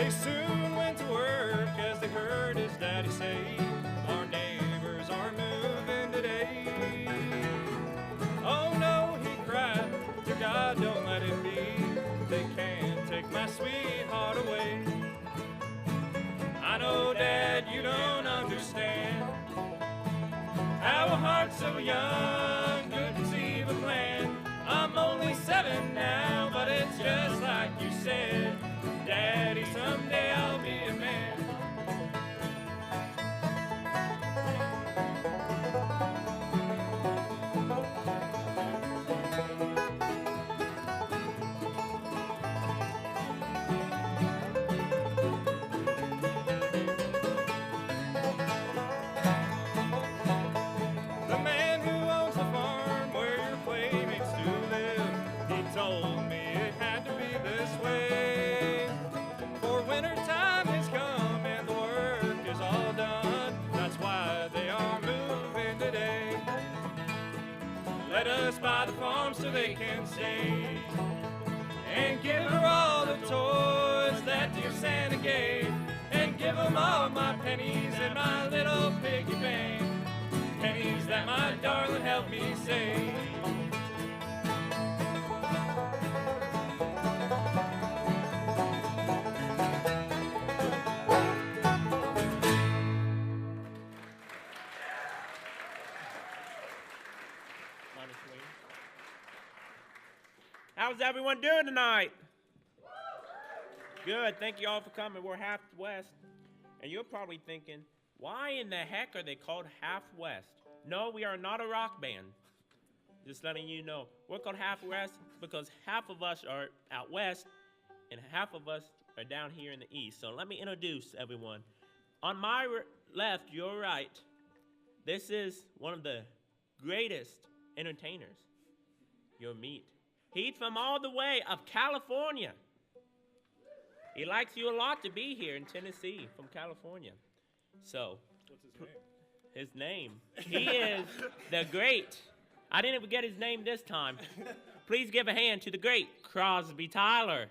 They soon went to work as they heard his daddy say, our neighbors are moving today. Oh no, he cried, dear God, don't let it be. They can't take my sweetheart away. I know, Dad, you don't understand how a heart so young could conceive a plan. I'm only 7 now, but it's just like you said, Daddy, someday I'll be a man. Told me it had to be this way. For winter time has come and the work is all done. That's why they are moving today. Let us buy the farm so they can stay, and give her all the toys that dear Santa gave, and give them all my pennies and my little piggy bank, pennies that my darling helped me save. How's everyone doing tonight? Good, thank you all for coming. We're Half West. And you're probably thinking, why in the heck are they called Half West? No, we are not a rock band. Just letting you know. We're called Half West because half of us are out west and half of us are down here in the east. So let me introduce everyone. On my left, your right, this is one of the greatest entertainers you'll meet. He's from all the way of California. He likes you a lot to be here in Tennessee from California. So, what's his name? He is the great. I didn't even get his name this time. Please give a hand to the great Crosby Tyler.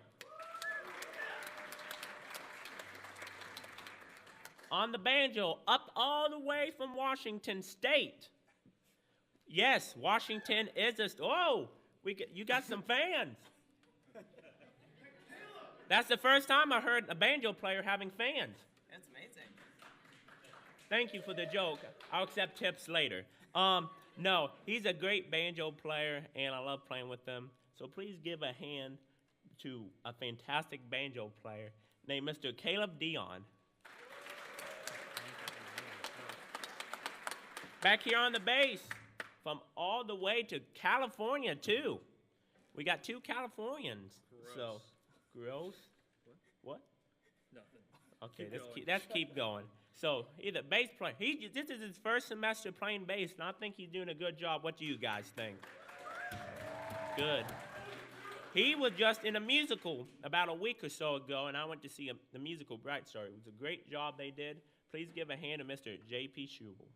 On the banjo, up all the way from Washington State. Yes, Washington is a... Oh! You got some fans. That's the first time I heard a banjo player having fans. That's amazing. Thank you for the joke. I'll accept tips later. No, he's a great banjo player, and I love playing with him. So please give a hand to a fantastic banjo player named Mr. Caleb Dion. Back here on the bass, from all the way to California, too. We got 2 Californians. Gross. So, gross. What? Nothing. Okay, let's keep going. So, he's a bass player. This is his first semester playing bass, and I think he's doing a good job. What do you guys think? Good. He was just in a musical about a week or so ago, and I went to see the musical Bright Star. It was a great job they did. Please give a hand to Mr. J.P. Schubel.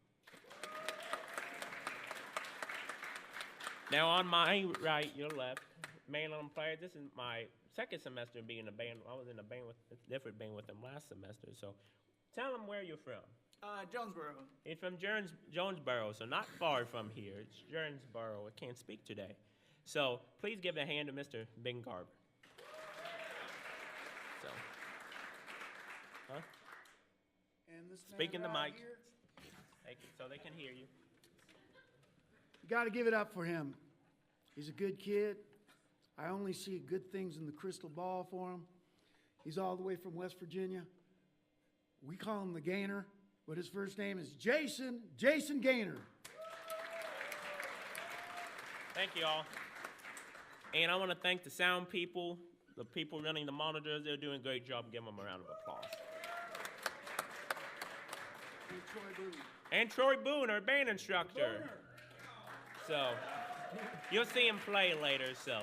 Now, on my right, your left, mandolin player. This is my second semester being in a band. I was in a band with a different band with him last semester. So, tell them where you're from. Jonesboro. He's from Jonesboro, so not far from here. It's Jonesboro. I can't speak today. So, please give a hand to Mr. Ben Garber. So, And this speak in the man right mic. here, So they can hear you. you got to give it up for him. He's a good kid. I only see good things in the crystal ball for him. He's all the way from West Virginia. We call him the Gainer, but his first name is Jason Gainer. Thank you all. And I want to thank the sound people, the people running the monitors. They're doing a great job. Give them a round of applause. And Troy Boone. And Troy Boone, our band instructor. So, you'll see him play later. So,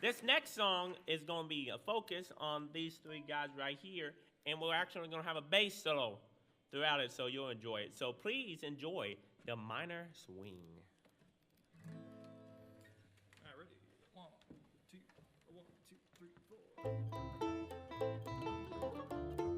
this next song is going to be a focus on these 3 guys right here. And we're actually going to have a bass solo throughout it, so you'll enjoy it. So, please enjoy the minor swing. All right, ready? 1, 2, 1, 2, 3, 4.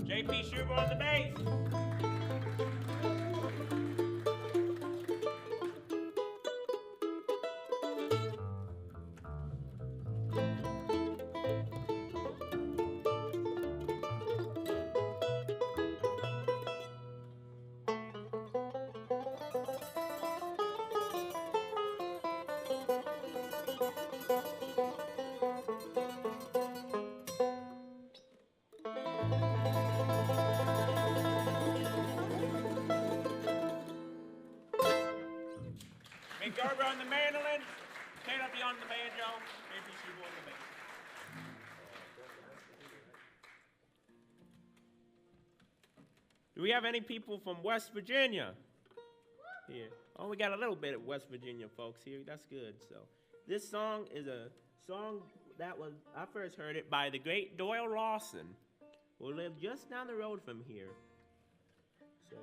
JP Schubert on the bass. Mick Garber on the mandolin, Kennedy on the banjo, JP Schubert on the bass. Do we have any people from West Virginia here? Oh, we got a little bit of West Virginia folks here. That's good. So, this song is a song that was, I first heard it by the great Doyle Lawson, who lived just down the road from here. So,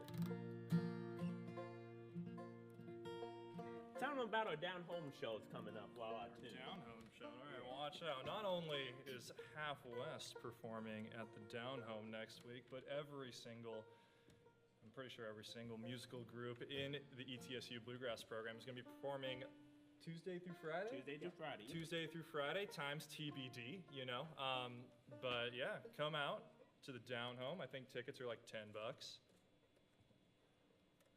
tell them about our Down Home shows coming up while I tune. Down Home show. All right, watch out. Not only is Half West performing at the Down Home next week, but I'm pretty sure every single musical group in the ETSU Bluegrass program is going to be performing Tuesday through Friday? Tuesday through Friday. Tuesday through Friday, times TBD, you know. But yeah, come out to the Down Home. I think tickets are like $10.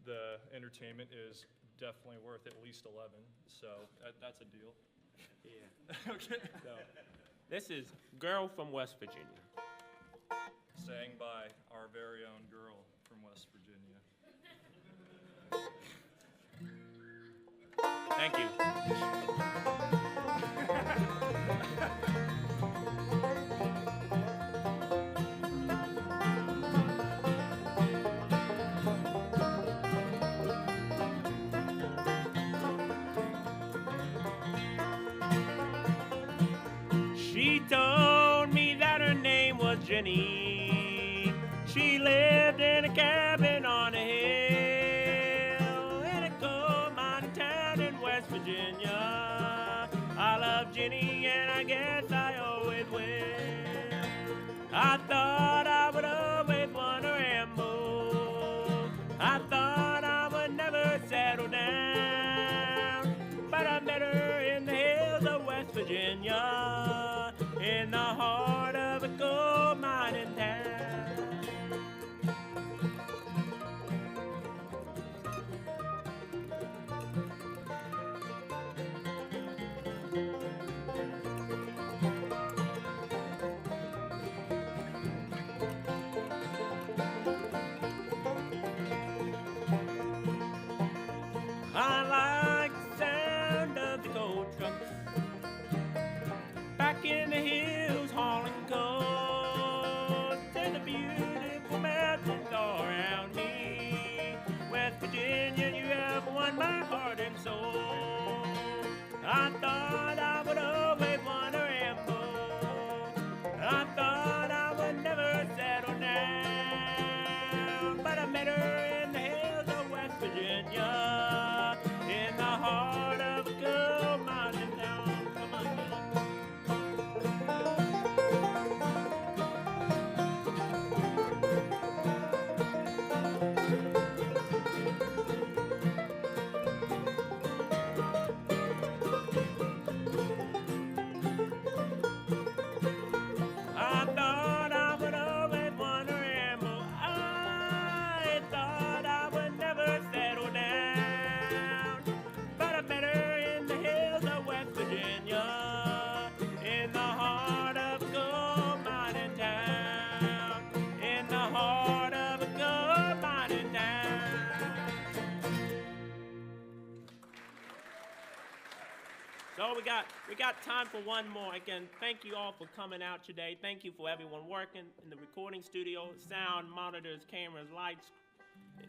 The entertainment is definitely worth at least 11, so that's a deal. Yeah. Okay. So, this is Girl from West Virginia. Sang by our very own girl from West Virginia. Thank you. She told me that her name was Jenny. She lived in a cabin on a hill in a coal mining town in West Virginia. I love Jenny and I guess I always will. I thought I would always want her and more. I thought I would never settle down, but I met her in the hills of West Virginia, in the heart of a coal mining town. we got time for one more. Again, thank you all for coming out today. Thank you for everyone working in the recording studio, sound, monitors, cameras, lights,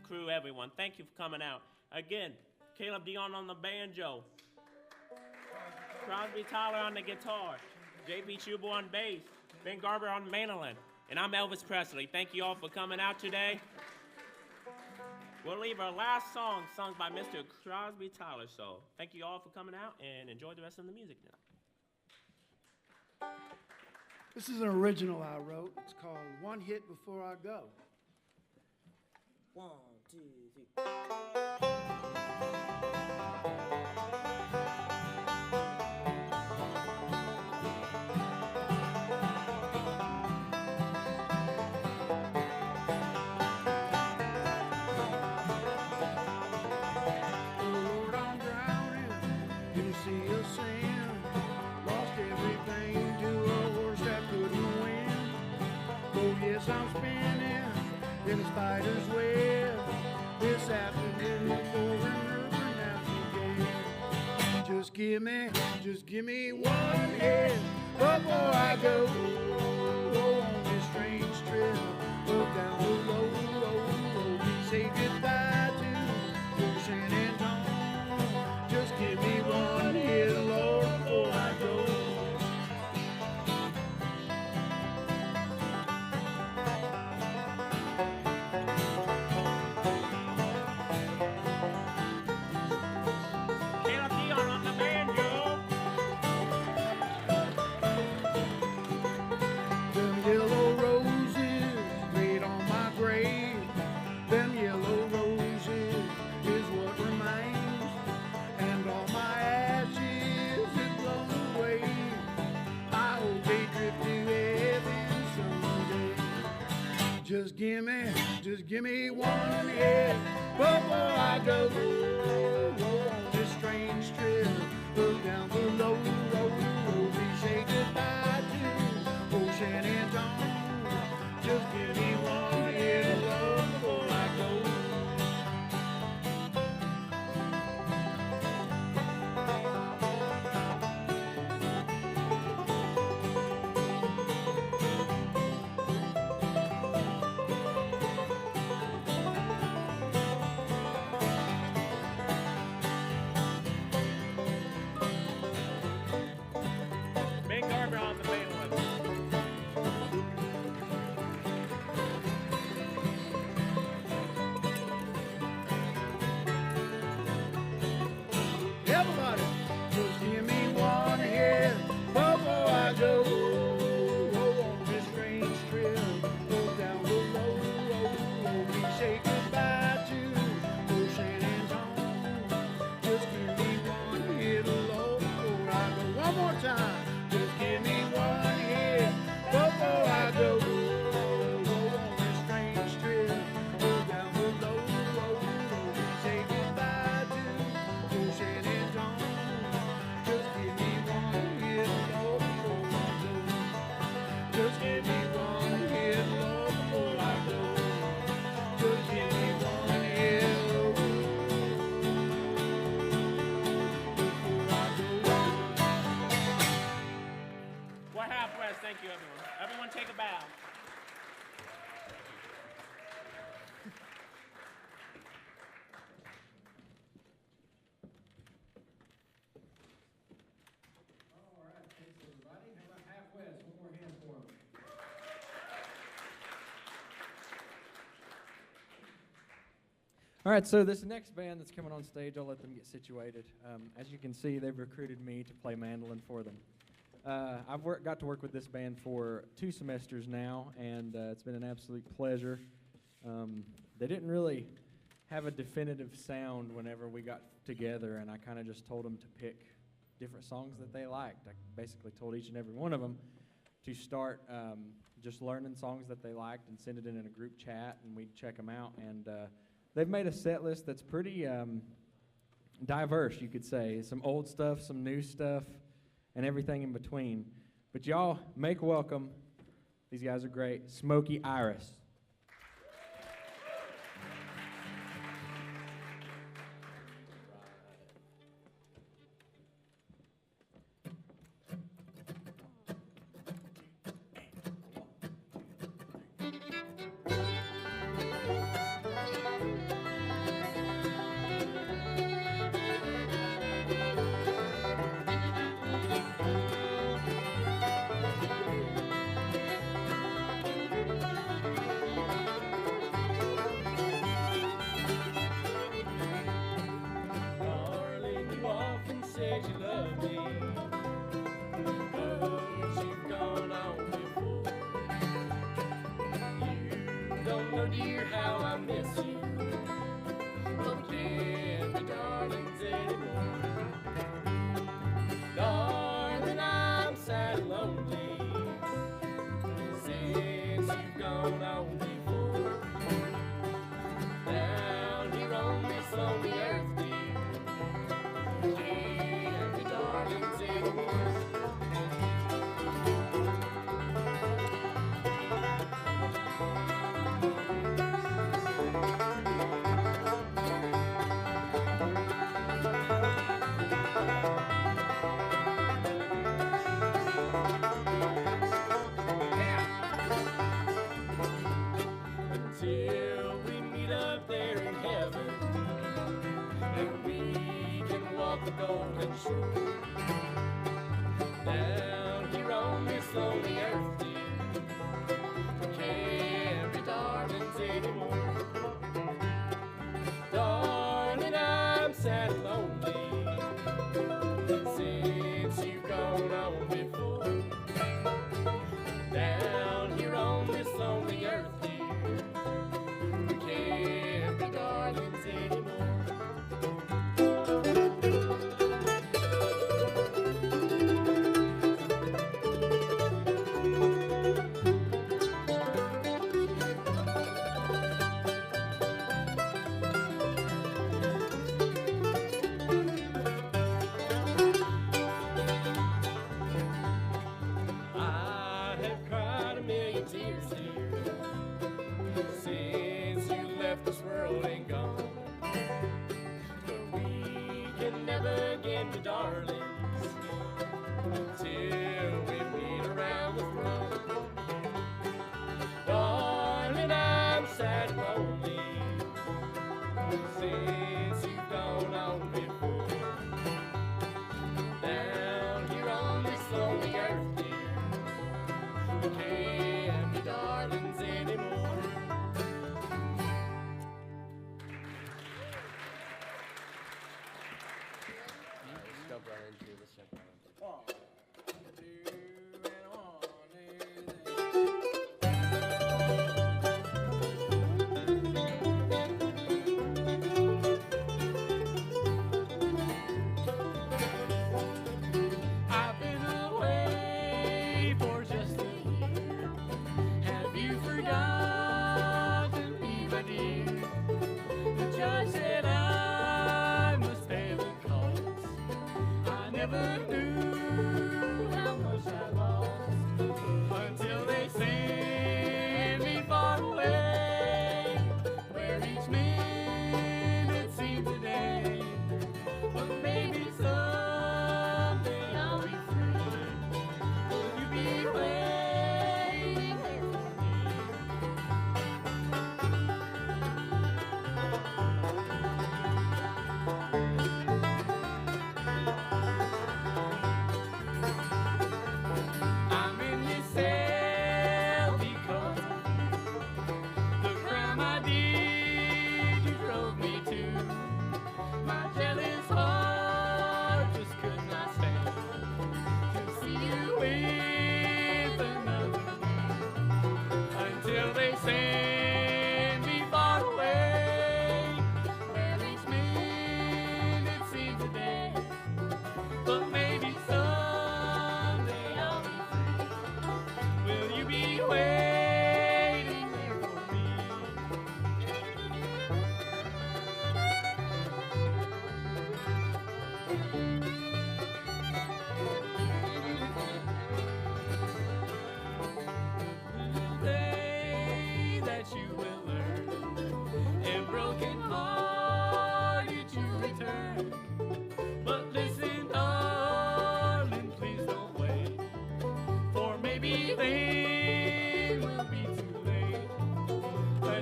crew, everyone. Thank you for coming out. Again, Caleb Dion on the banjo, Crosby Tyler on the guitar, JP Chubo on bass, Ben Garber on mandolin, and I'm Elvis Presley. Thank you all for coming out today. We'll leave our last song sung by Mr. Crosby Tyler. So thank you all for coming out and enjoy the rest of the music now. This is an original I wrote. It's called One Hit Before I Go. 1, 2, 3. I'm spinning in a spider's web this afternoon for an urban navigator. Just give me one hit before I go on this strange trip. Look down the low, low, we say goodbye to San Antonio. Just give me one hit, Lord, before I go. Just give me one hit before I go on this strange trip. Look down the low, low, low. We say goodbye to old San Antonio. Just give me one hit, Lord, before I go. Thank you, everyone. Everyone take a bow. All right, thanks everybody. How about Half West? One more hand for them. All right, so this next band that's coming on stage, I'll let them get situated. As you can see, they've recruited me to play mandolin for them. I've got to work with this band for 2 semesters now, and it's been an absolute pleasure. They didn't really have a definitive sound whenever we got together, and I kind of just told them to pick different songs that they liked. I basically told each and every one of them to start just learning songs that they liked and send it in a group chat, and we'd check them out. And they've made a set list that's pretty diverse, you could say. Some old stuff, some new stuff, and everything in between. But y'all, make welcome, these guys are great, Smokey Iris. Darling, you often said you loved me, but you've gone on before. You don't know, dear, how I miss you, but we can't be darlings anymore. Darling, I'm sad and lonely since you've gone on before. Down here on this lonely earth, dear, we can't be darlings anymore. Until we meet up there in heaven, and we can walk the golden shore. Down here on this lonely earth, dear, we can't be darlings anymore. Darling, I'm sad and lonely since you've gone on before. Down here on this lonely earth, dear, we can't be darlings anymore.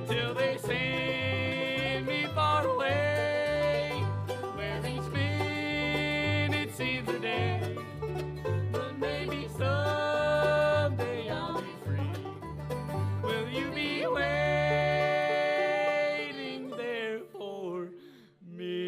until they send me far away, where each minute seems a day. But maybe someday I'll be free. Will you be waiting there for me?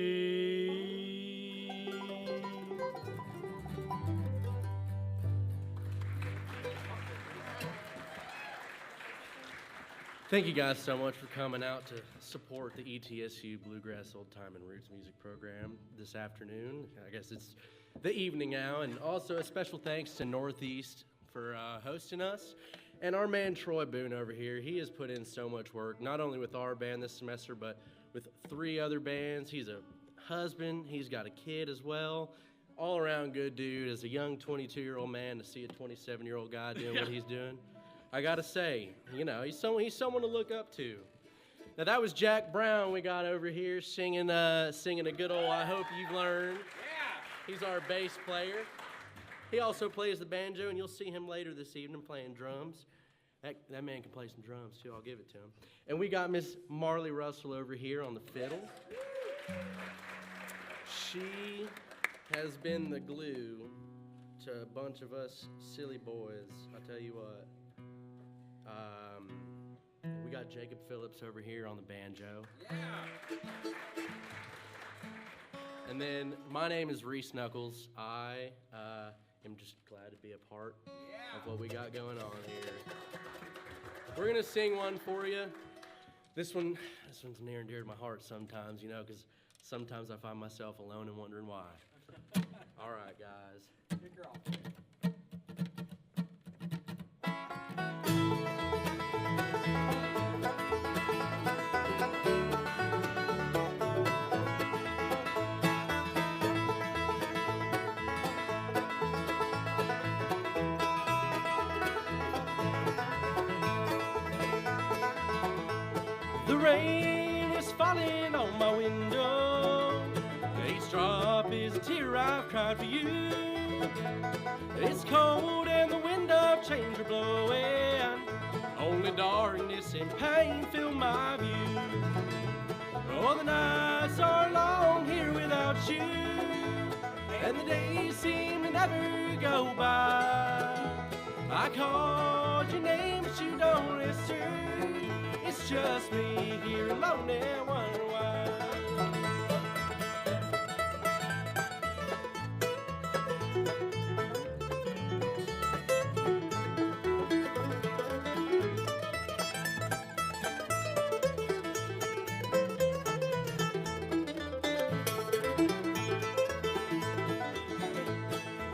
Thank you guys so much for coming out to support the ETSU Bluegrass Old Time and Roots Music Program this afternoon. I guess it's the evening now, and also a special thanks to Northeast for hosting us, and our man Troy Boone over here. He has put in so much work, not only with our band this semester, but with 3 other bands. He's a husband, he's got a kid as well. All around good dude. As a young 22-year-old man, to see a 27-year-old guy doing what he's doing, I gotta say, you know, he's someone to look up to. Now that was Jack Brown we got over here singing a good old I Hope You've Learned. Yeah. He's our bass player. He also plays the banjo, and you'll see him later this evening playing drums. That man can play some drums too, I'll give it to him. And we got Miss Marley Russell over here on the fiddle. She has been the glue to a bunch of us silly boys, I tell you what. We got Jacob Phillips over here on the banjo. Yeah. And then my name is Reese Knuckles. I am just glad to be a part of what we got going on here. We're gonna sing one for you. This one's near and dear to my heart sometimes, you know, because sometimes I find myself alone and wondering why. All right, guys. Kick her off. The rain is falling on my window. Each drop is a tear I've cried for you. It's cold and the wind of change are blowing. Only darkness and pain fill my view. Oh, the nights are long here without you, and the days seem to never go by. I called your name, but you don't listen. It's just me here alone and wondering why.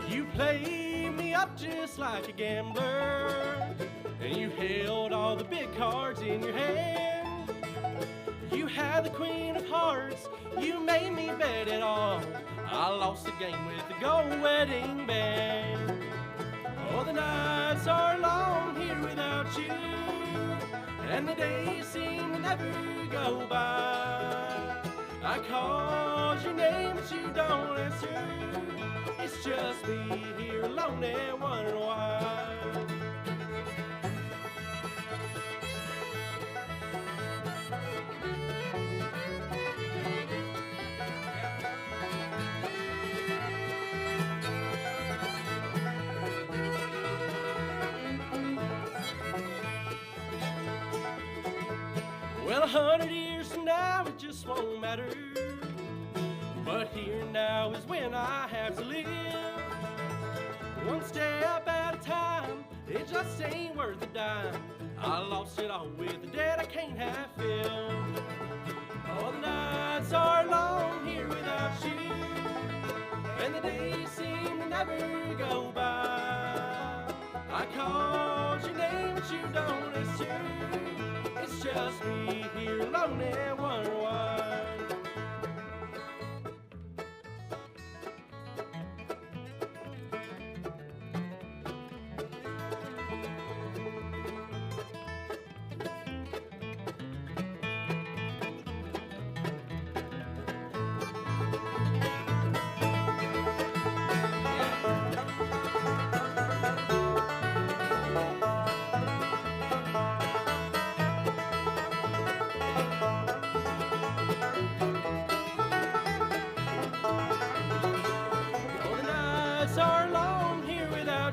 You play me up just like a gambler, and you held all the big cards in your hand. You had the queen of hearts, you made me bet it all. I lost the game with the gold wedding band. Oh, the nights are long here without you, and the days seem to never go by. I called your name, but you don't answer. It's just me here alone and wondering why. Well, 100 years from now, it just won't matter. But here now is when I have to live. One step at a time, it just ain't worth a dime. I lost it all with the debt I can't have filled. All the nights are long here without you, and the days seem to never go by. I called your name, but you don't answer. It's just me here alone and wondering why.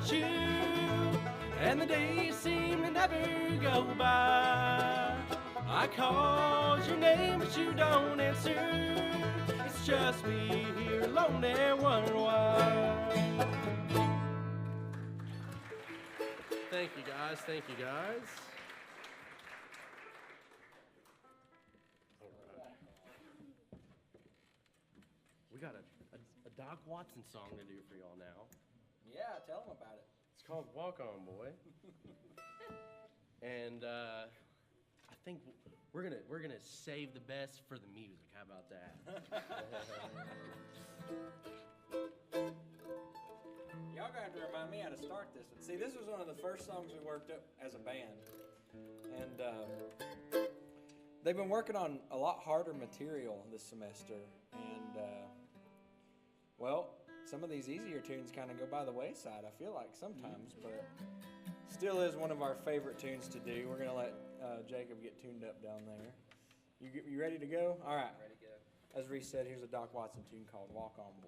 about you, and the days seem to never go by. I called your name, but you don't answer. It's just me here alone and wondering why. Thank you guys, thank you guys. We got a Doc Watson song to do for y'all now. Yeah, tell them about it. It's called Walk On Boy. And I think we're gonna save the best for the music. How about that? Y'all gonna have to remind me how to start this one. See, this was one of the first songs we worked up as a band. And they've been working on a lot harder material this semester. And, well, some of these easier tunes kind of go by the wayside, I feel like sometimes, but still is one of our favorite tunes to do. We're going to let Jacob get tuned up down there. You ready to go? All right. Ready to go. As Reese said, here's a Doc Watson tune called Walk On Boy.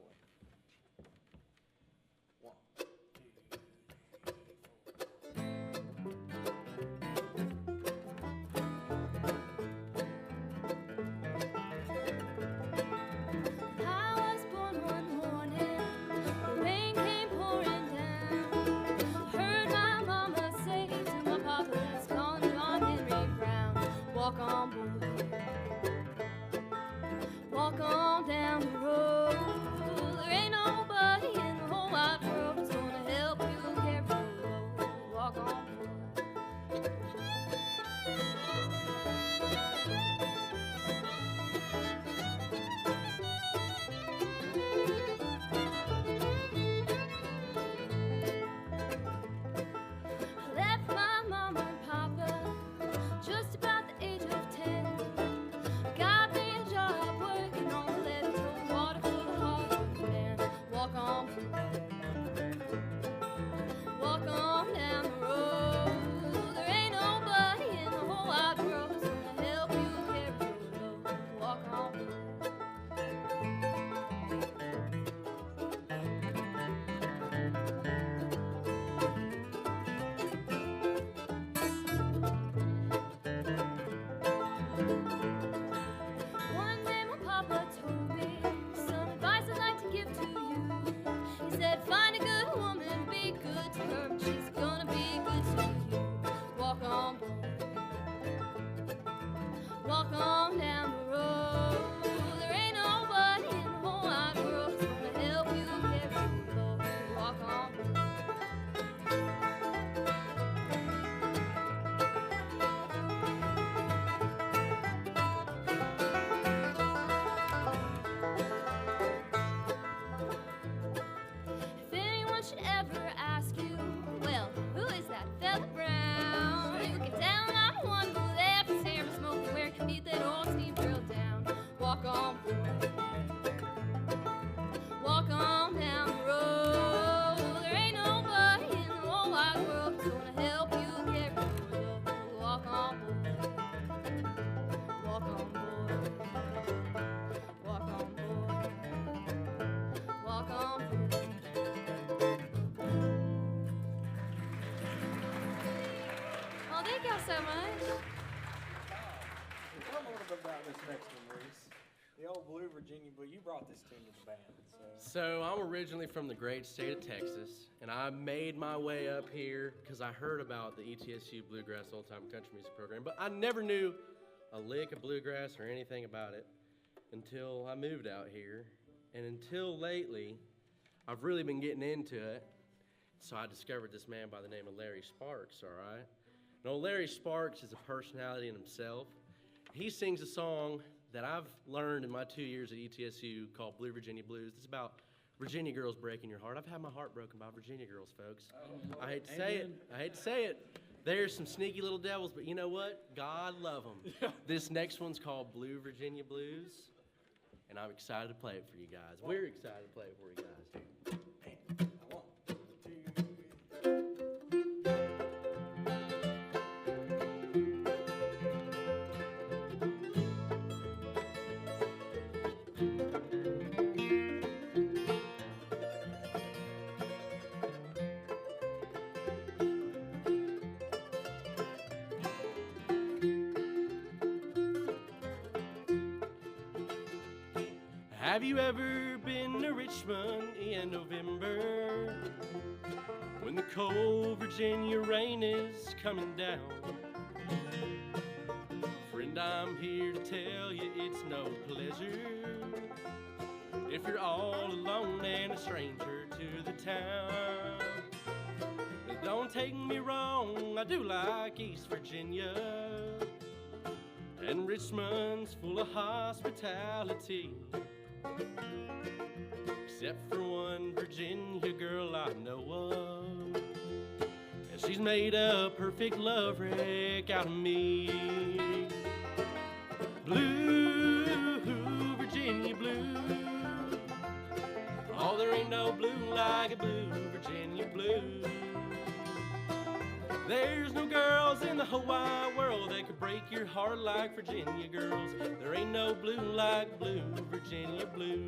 Walk on, boy. Walk on down the road. There ain't nobody in the whole wide world that's gonna help you carry your load. Walk on, boy. I left my mama and papa just about the age of 10. Got me a job working on the levee, throwing water for the hard man. Walk on, walk on down the road. There ain't nobody in the whole wide world that's gonna help you carry your load. Walk on. One day my papa told me some advice I'd like to give to you. He said, find a good woman, be good to her, and she's gonna be good to you. Walk on, boy. Walk on down the road. There ain't nobody in the whole wide world that's gonna help you carry your load. Walk on, boy. If anyone should ever ask you, well, who is that fella Brown? You get down on one, go there for hair and smoke, where can beat that old steam drill down? Walk on, boy. Walk on down the road. There ain't nobody in the whole wide world that's gonna help you carry your load. Walk on, boy. Walk on, boy. Walk on, boy. Walk on, boy. Oh, thank y'all so much. Tell them a little bit about this next one, Reese. The old Blue Virginia Blue. You brought this tune to the band, So I'm originally from the great state of Texas, and I made my way up here because I heard about the ETSU Bluegrass Old Time Country Music Program, but I never knew a lick of bluegrass or anything about it until I moved out here. And until lately, I've really been getting into it. So I discovered this man by the name of Larry Sparks, all right? Now, Larry Sparks is a personality in himself. He sings a song that I've learned in my 2 years at ETSU called Blue Virginia Blues. It's about Virginia girls breaking your heart. I've had my heart broken by Virginia girls, folks. I hate to say it. I hate to say it. There's some sneaky little devils, but you know what? God love them. This next one's called Blue Virginia Blues, and I'm excited to play it for you guys. We're excited to play it for you guys. Have you ever been to Richmond in November when the cold Virginia rain is coming down? Friend, I'm here to tell you it's no pleasure if you're all alone and a stranger to the town. But don't take me wrong, I do like East Virginia, and Richmond's full of hospitality. Except for one Virginia girl I know of, and she's made a perfect love wreck out of me. Blue, Virginia blue. Oh, there ain't no blue like a blue Virginia blue. There's no girls in the whole wide world that could break your heart like Virginia girls. There ain't no blue like blue Virginia blue.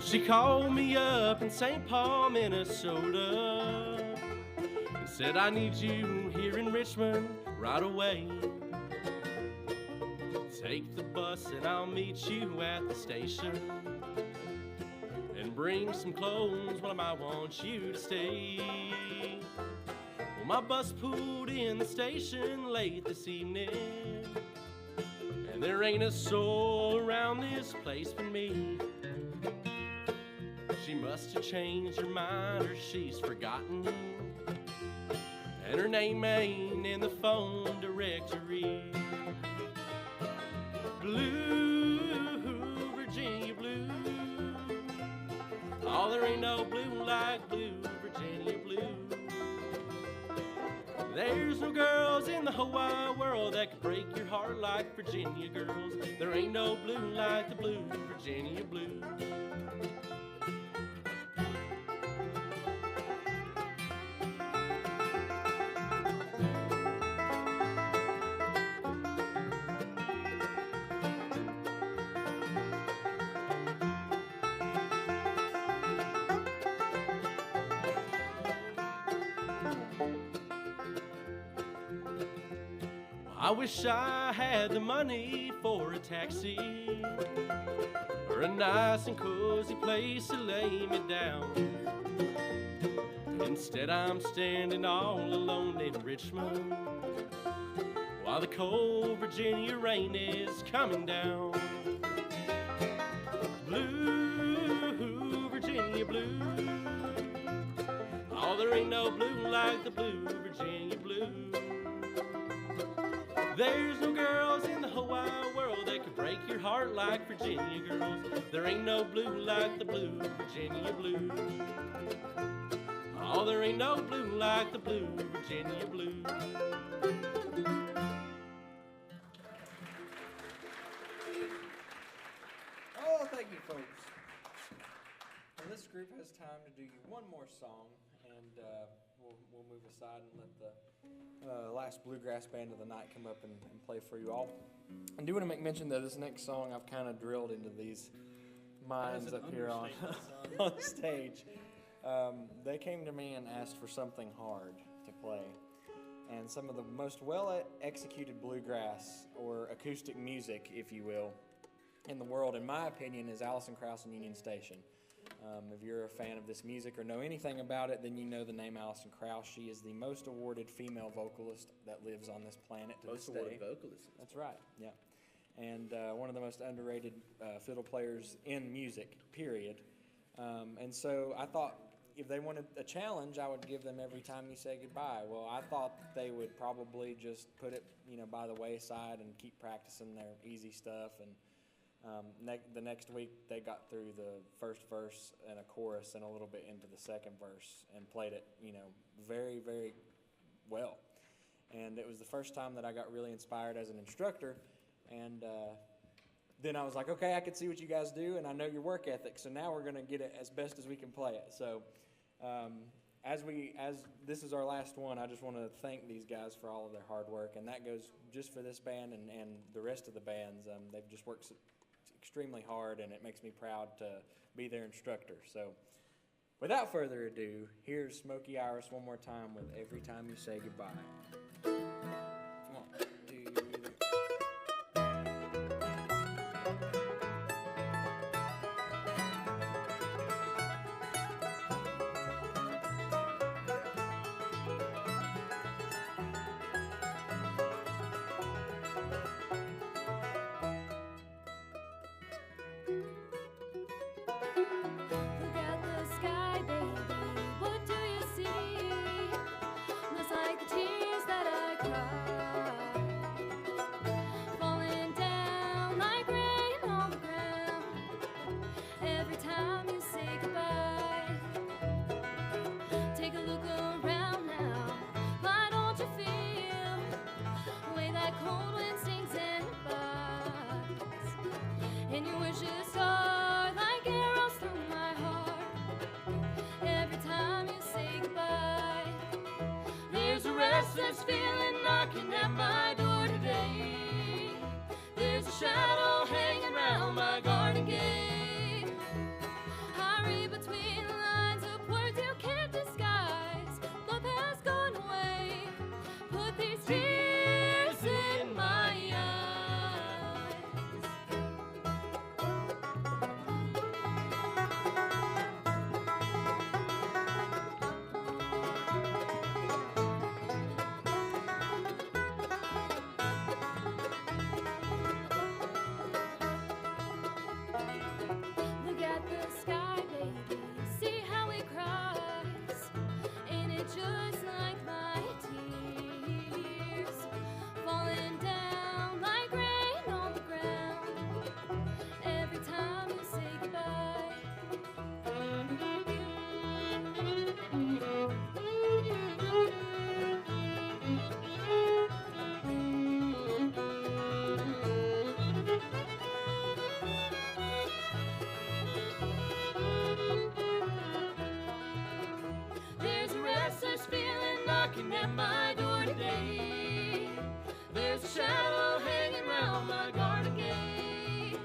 She called me up in St. Paul, Minnesota, and said, I need you here in Richmond right away. Take the bus and I'll meet you at the station, and bring some clothes, well, I might want you to stay. Well, my bus pulled in the station late this evening, and there ain't a soul around this place but me. She must have changed her mind or she's forgotten, and her name ain't in the phone directory. Blue, Virginia blue. Oh, there ain't no blue like blue Virginia blue. There's no girls in the whole wide world that could break your heart like Virginia girls. There ain't no blue like the blue Virginia blue. I wish I had the money for a taxi, or a nice and cozy place to lay me down. Instead I'm standing all alone in Richmond, while the cold Virginia rain is coming down. Blue, Virginia blue. Oh, there ain't no blue like the blue Virginia blue. There's no girls in the whole wide world that could break your heart like Virginia girls. There ain't no blue like the blue Virginia blue. Oh, there ain't no blue like the blue Virginia blue. Oh, thank you, folks. Well, this group has time to do you one more song, and we'll move aside and let the last bluegrass band of the night come up and play for you all. I do want to make mention that this next song I've kind of drilled into these minds up here on stage. They came to me and asked for something hard to play. And some of the most well-executed bluegrass, or acoustic music, if you will, in the world, in my opinion, is Alison Krauss and Union Station. If you're a fan of this music or know anything about it, then you know the name Alison Krauss. She is the most awarded female vocalist that lives on this planet to this day. Most awarded vocalist. That's right, yeah. And one of the most underrated fiddle players in music, period. And so I thought if they wanted a challenge, I would give them Every Time You Say Goodbye. Well, I thought that they would probably just put it, by the wayside and keep practicing their easy stuff. And the next week, they got through the first verse and a chorus and a little bit into the second verse and played it, very, very well. And it was the first time that I got really inspired as an instructor. And then I was like, okay, I can see what you guys do, and I know your work ethic, so now we're going to get it as best as we can play it. So as this is our last one, I just want to thank these guys for all of their hard work, and that goes just for this band and the rest of the bands. They've just worked extremely hard, and it makes me proud to be their instructor. So, without further ado, here's Smokey Iris one more time with Every Time You Say Goodbye. 1, 2, 3. Look at the sky, baby. What do you see? Looks like the tears that I cry, falling down like rain on the ground. Every time you say goodbye, take a look around now. Why don't you feel the way that cold wind stings and bites? And you wish a star like arrows through my heart. Every time you say goodbye, there's a restless feeling knocking at my door today. There's a shadow hanging round my garden gate. I read between the lines of words you can't disguise. Love has gone away. Put these tears in my eyes. Look at the sky, baby. See how it cries. Ain't it just like my tears falling down like rain on the ground? Every time you say goodbye. There's a restless feeling knocking at my door today. There's a shadow hanging round my garden gate.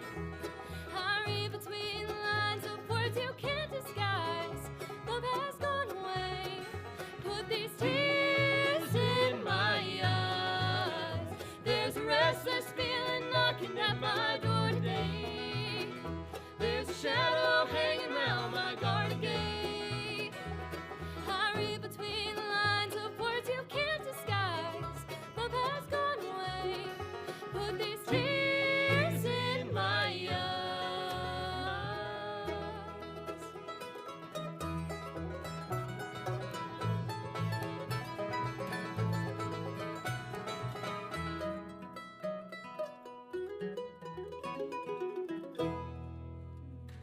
I read between the lines of words you can't disguise. Love has gone away. Put these tears in my eyes. There's a restless feeling knocking at my door today. There's a shadow hanging round my garden gate. I read between the lines of words you can't disguise. Love has gone away. Put these tears in my eyes.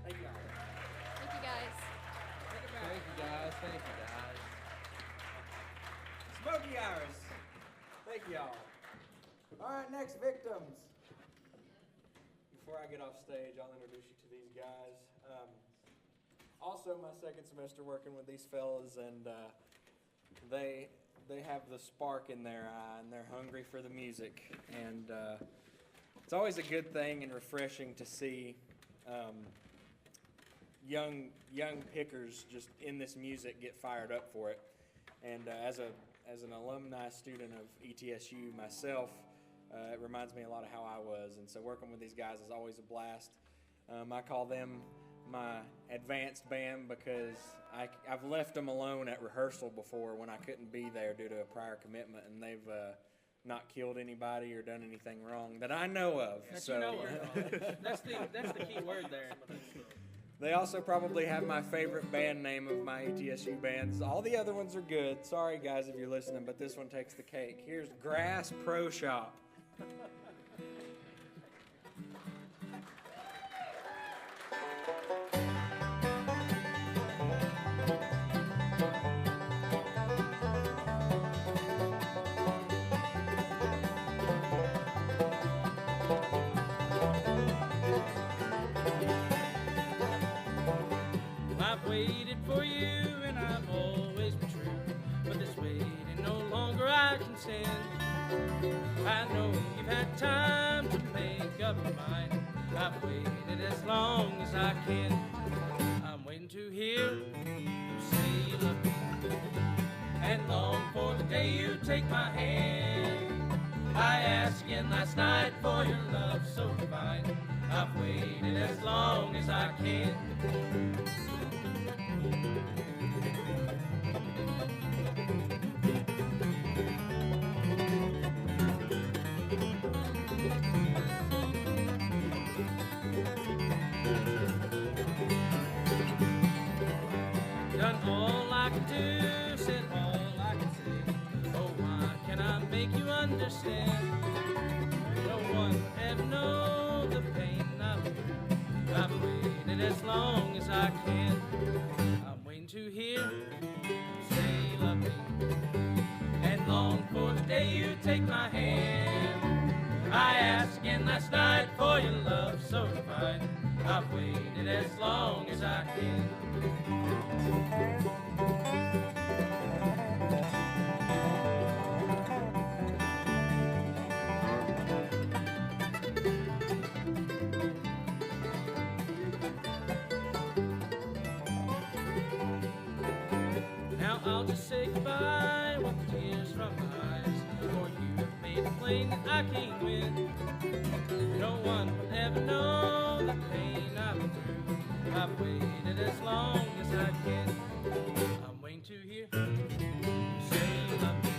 Thank you. Thank you guys. Thank you guys. Thank you guys. Smokey Iris. Thank y'all. All right, next victims. Before I get off stage, I'll introduce you to these guys. Also, my second semester working with these fellas, and they have the spark in their eye, and they're hungry for the music. And it's always a good thing and refreshing to see young pickers just in this music get fired up for it. And as an alumni student of ETSU myself, it reminds me a lot of how I was. And so working with these guys is always a blast. I call them my advanced band because I've left them alone at rehearsal before when I couldn't be there due to a prior commitment, and they've not killed anybody or done anything wrong that I know of. That So you know of. That's the key word there. they also probably have my favorite band name of my ETSU bands. All the other ones are good. Sorry guys if you're listening, but this one takes the cake. Here's Grass Pro Shop. I've waited for you and I've always been sin. I know you've had time to make up your mind. I've waited as long as I can. I'm waiting to hear you say you love me, and long for the day you take my hand. I asked again last night for your love so divine. I've waited as long as I can. Done all I could do, said all I could say. Oh, why can I make you understand? No one will ever know the pain I've been through. I've waited as long as I can. I'm waiting to hear you say you love me, and long for the day you take my hand. I asked again last night for your love so divine. I've waited as long as I can. Now I'll just say goodbye with tears from my eyes, for you have made it plain that I can't win. No one will ever know the pain I've been through. I've waited as long as I can. I'm waiting to hear you say you love me,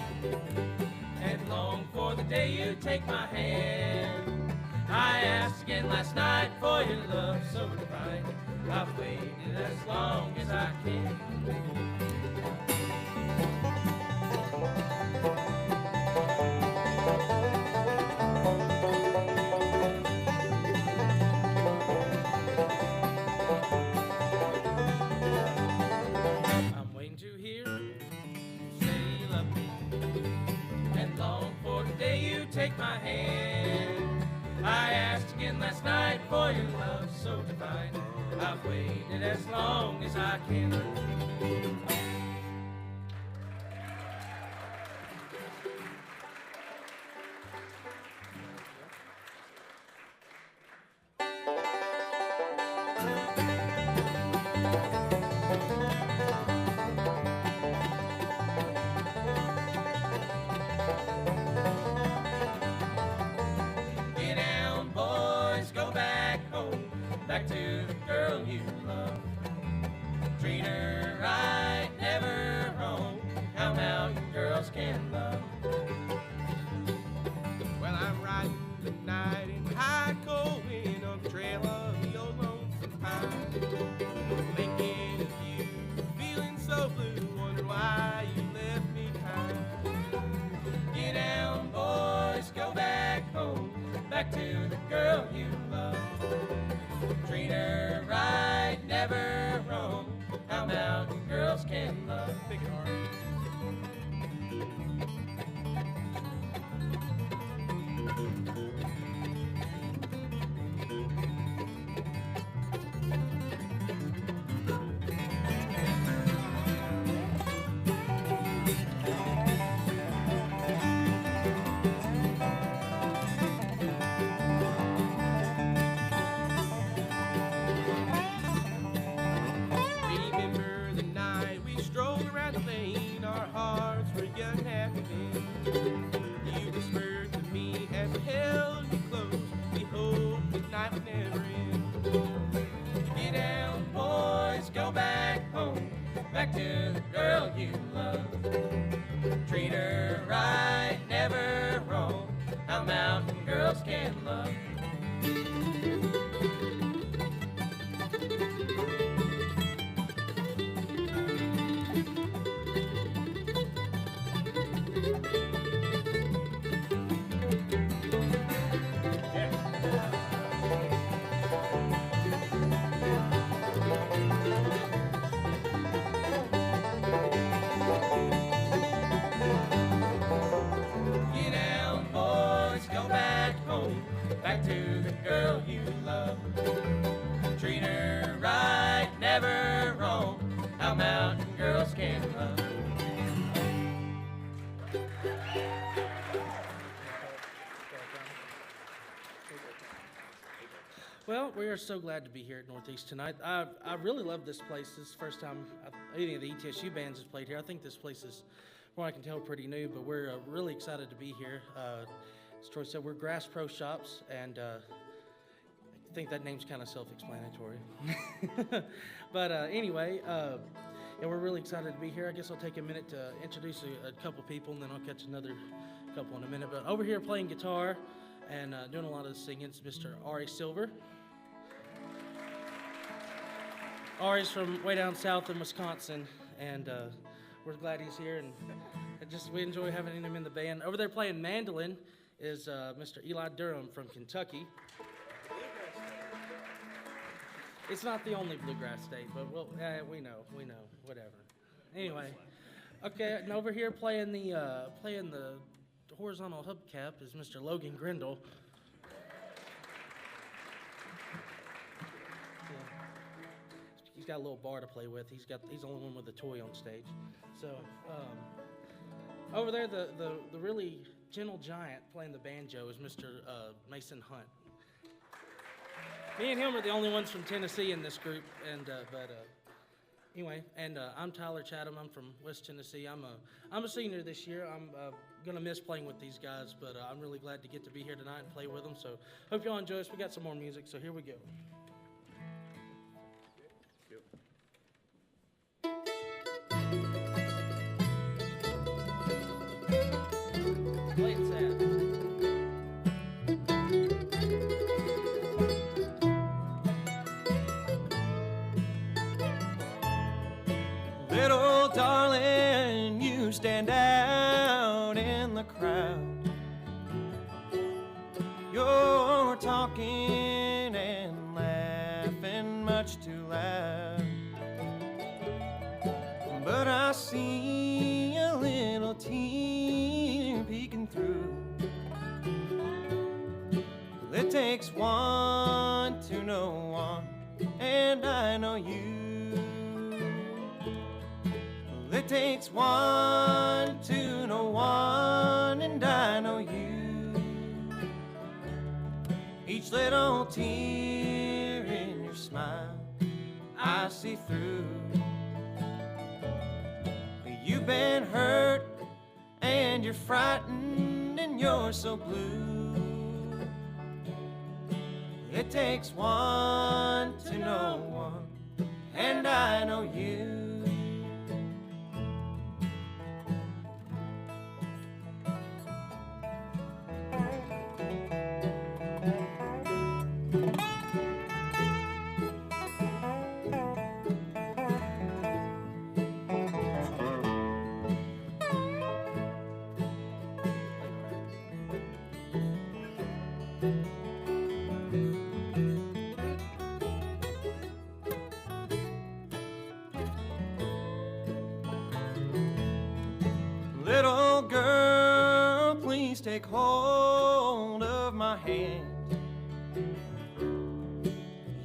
and long for the day you take my hand. I asked again last night for your love so divine. I've waited as long as I can. I'm waiting to hear you say you love me, and long for the day you take my hand. I asked again last night for your love so divine. I've waited as long as I can. Get down, boys, go back home, back to the girl you love. Treat her right, never wrong. How now you girls can love. Well, I'm riding the night in high cold wind on the trail of the old lonesome pine. Thinking of you, feeling so blue, wondering why you left me behind. Get down, boys, go back home, back to the girl you love. Treat her right, never wrong. How mountain girls can love. Big heart. Remember the night we strolled around the lane Well, we are so glad to be here at Northeast tonight. I really love this place. This is the first time any of the ETSU bands has played here. I think this place is, from what I can tell, pretty new, but we're really excited to be here. As Troy said, we're Grass Pro Shops, and I think that name's kind of self-explanatory. But anyway, yeah, we're really excited to be here. I guess I'll take a minute to introduce a couple people, and then I'll catch another couple in a minute. But over here playing guitar and doing a lot of the singing is Mr. Ari Silver. Ari's from way down south in Wisconsin, and we're glad he's here, and we enjoy having him in the band. Over there playing mandolin is Mr. Eli Durham from Kentucky. It's not the only bluegrass state, but we know, whatever. Anyway, okay, and over here playing the horizontal hubcap is Mr. Logan Grindle. He's got a little bar to play with. He's the only one with a toy on stage. So over there, the really gentle giant playing the banjo is Mr. Mason Hunt. Me and him are the only ones from Tennessee in this group, and anyway, and I'm Tyler Chatham. I'm from West Tennessee. I'm a senior this year. I'm gonna miss playing with these guys, but I'm really glad to get to be here tonight and play with them. So hope y'all enjoy us. We got some more music, so here we go. Play it sad. Little darling, you stand out in the crowd. You're talking and laughing much too loud. But I see a little tear peeking through. It takes one to know one, and I know you. It takes one to know one, and I know you. Each little tear in your smile I see through. You've been hurt and you're frightened and you're so blue. It takes one to know one, and I know you. Little girl, please take hold of my hand.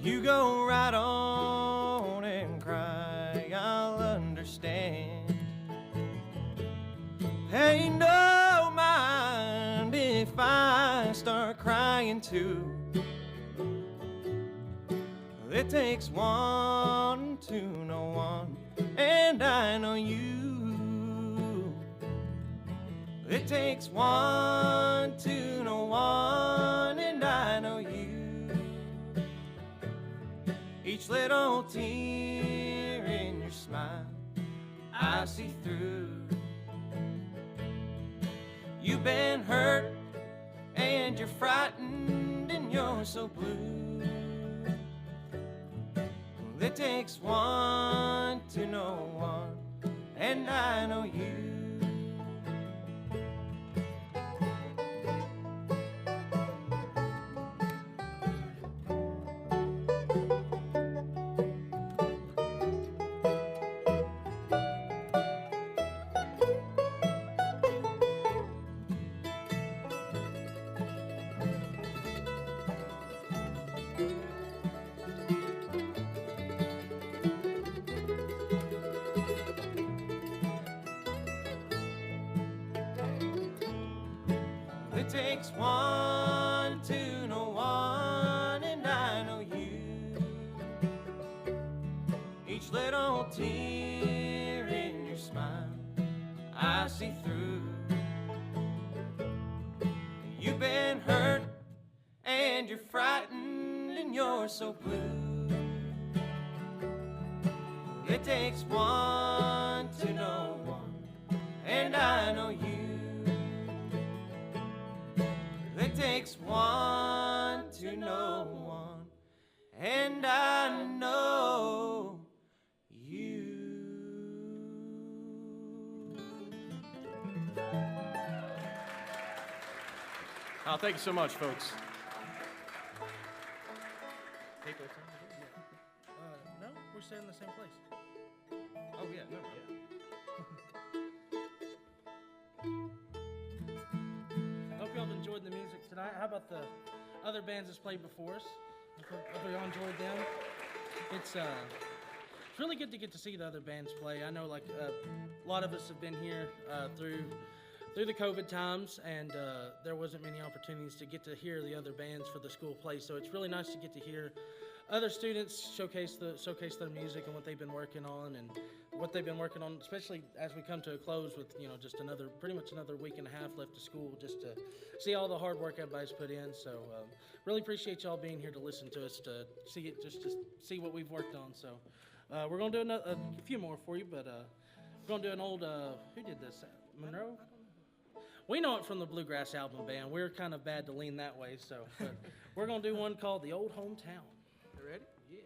You go right on and cry, I'll understand. Ain't no mind if I start crying too. It takes one to know one, and I know you. It takes one to know one, and I know you. Each little tear in your smile I see through. You've been hurt and you're frightened and you're so blue. It takes one to know one, and I know you. It takes one to know one, and I know you. Each little tear in your smile I see through. You've been hurt and you're frightened and you're so blue. It takes one to know one, and I know you. It takes one to know one, and I know you. Oh, thank you so much, folks. No, we're staying in the same place. Oh, yeah, no, yeah. Hope y'all enjoyed the music tonight. How about the other bands that's played before us? Hope y'all enjoyed them. It's really good to get to see the other bands play. I know, like, a lot of us have been here through the COVID times, and there wasn't many opportunities to get to hear the other bands for the school play. So it's really nice to get to hear other students showcase their music and what they've been working on, especially as we come to a close with, you know, just pretty much another week and a half left of school, just to see all the hard work everybody's put in. So really appreciate y'all being here to listen to us, to see see what we've worked on. So we're gonna do a few more for you, but we're gonna do an old who did this? Monroe? We know it from the Bluegrass Album Band. We're kind of bad to lean that way, so but we're gonna do one called "The Old Hometown." You ready? Yeah.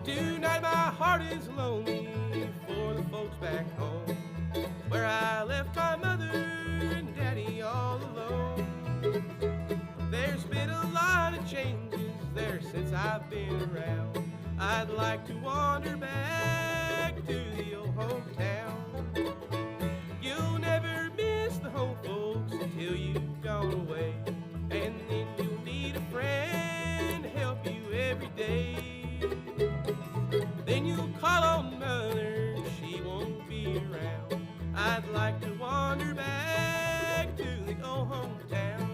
Tonight my heart is lonely for the folks back home, where I left my mother and daddy all alone. There's been a lot of changes there since I've been around. I'd like to wander back to the old hometown. You'll never miss the home folks until you've gone away, and then you'll need a friend to help you every day. Then you'll call on mother, she won't be around. I'd like to wander back to the old hometown.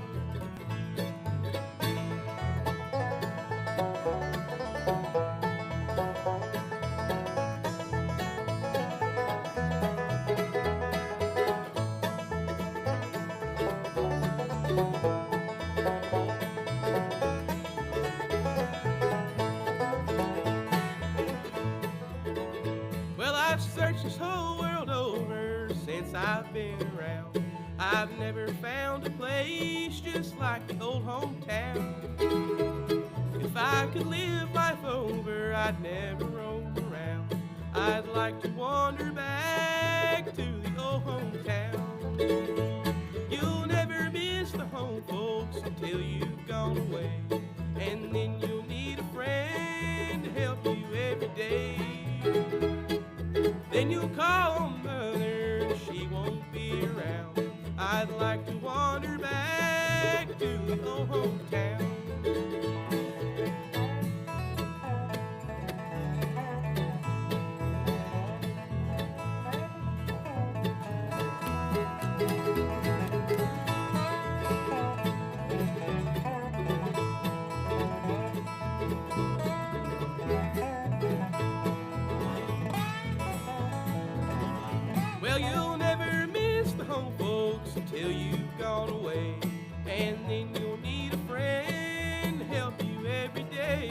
Well, I've searched this whole world over since I've been around. I've never found a place just like the old hometown. If I could live life over, I'd never roam around. I'd like to wander back to the old hometown. You'll never miss the home folks until you've gone away, and then you'll need a friend to help you every day. Then you'll call on mother, she won't be around. I'd like to wander back to the old hometown. Well, you'll never miss the home folks until you've gone away, and then you'll need a friend to help you every day.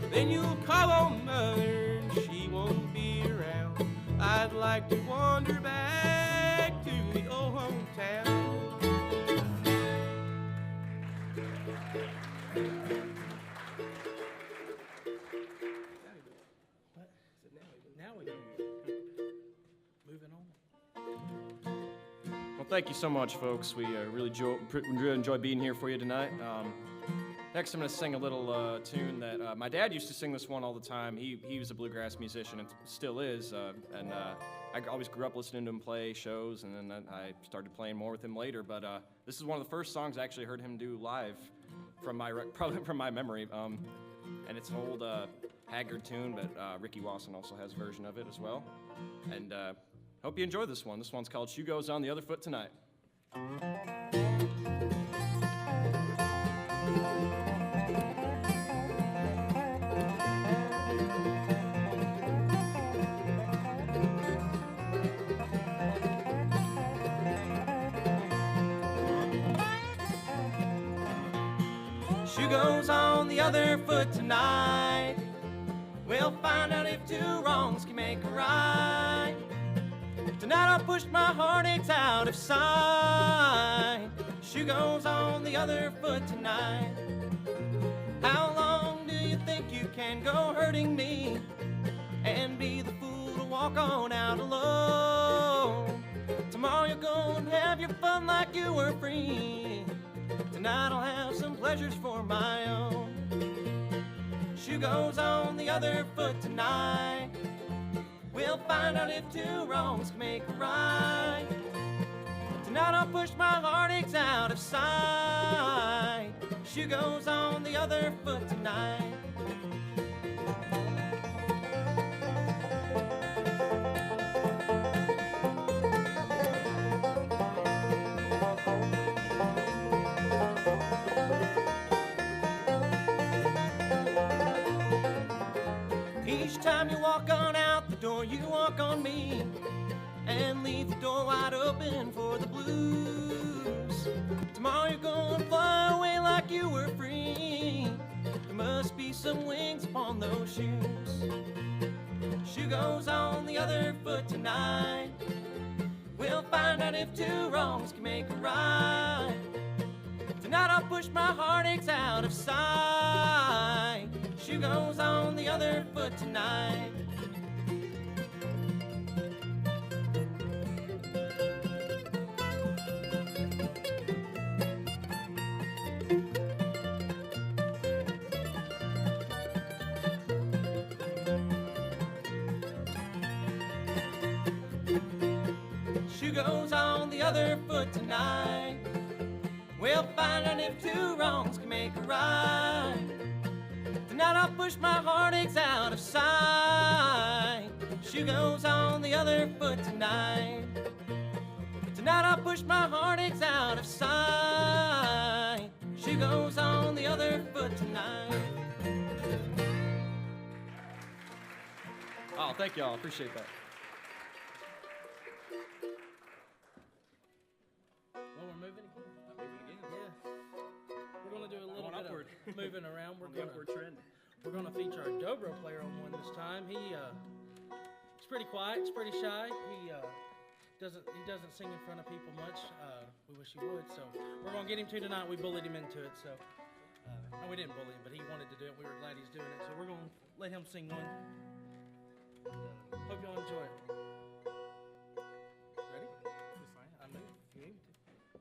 Then you'll call on mother, and she won't be around. I'd like to wander back to the old hometown. Now we moving on. Well, thank you so much, folks. We really enjoy being here for you tonight. Next, I'm going to sing a little tune that my dad used to sing this one all the time. He was a bluegrass musician and still is, and I always grew up listening to him play shows, and then I started playing more with him later. But this is one of the first songs I actually heard him do live from probably from my memory. And it's an old Haggard tune, but Ricky Wasson also has a version of it as well. And hope you enjoy this one. This one's called Shoe Goes on the Other Foot Tonight. Shoe goes on the other foot tonight. We'll find out if two wrongs can make a right. Tonight I'll push my heartaches out of sight. Shoe goes on the other foot tonight. How long do you think you can go hurting me and be the fool to walk on out alone? Tomorrow you're gonna have your fun like you were free. Tonight I'll have some pleasures for my own. Shoe goes on the other foot tonight. We'll find out if two wrongs can make a right. Tonight I'll push my heartaches out of sight. Shoe goes on the other foot tonight. Each time you walk on out the door, you walk on me and leave the door wide open for the blues. Tomorrow you're gonna fly away like you were free. There must be some wings upon those shoes. Shoe goes on the other foot tonight. We'll find out if two wrongs can make a right. Tonight I'll push my heartaches out of sight. Shoe goes on the other foot tonight. Shoe goes on the other foot tonight. We'll find out if two wrongs can make a right. Tonight I'll push my heartaches out of sight. Shoe goes on the other foot tonight. Tonight I'll push my heartaches out of sight. Shoe goes on the other foot tonight. Oh, thank y'all. Appreciate that. Well, we're moving again. Yeah. We're gonna do a little bit of moving around. We're gonna feature our dobro player on one this time. He's pretty quiet. He's pretty shy. He doesn't sing in front of people much. We wish he would. So we're gonna get him to tonight. We bullied him into it. So no, we didn't bully him, but he wanted to do it. We were glad he's doing it. So we're gonna let him sing one. Hope y'all enjoy it. Ready? I move. You need me to.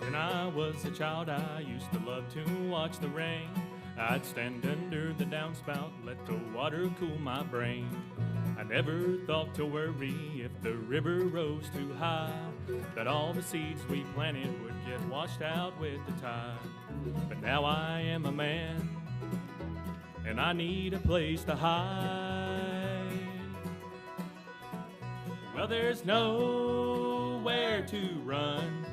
When I was a child, I used to love to watch the rain. I'd stand under the downspout, let the water cool my brain. I never thought to worry if the river rose too high, that all the seeds we planted would get washed out with the tide. But now I am a man, and I need a place to hide. Well, there's nowhere to run,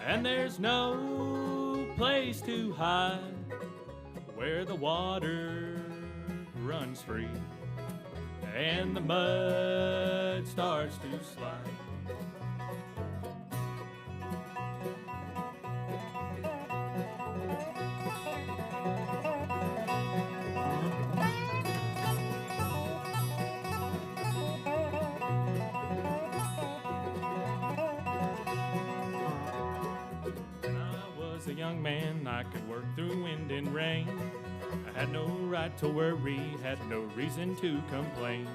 and there's no place to hide where the water runs free and the mud starts to slide. When I was a young man, I could work through wind and rain. I had no right to worry, had no reason to complain.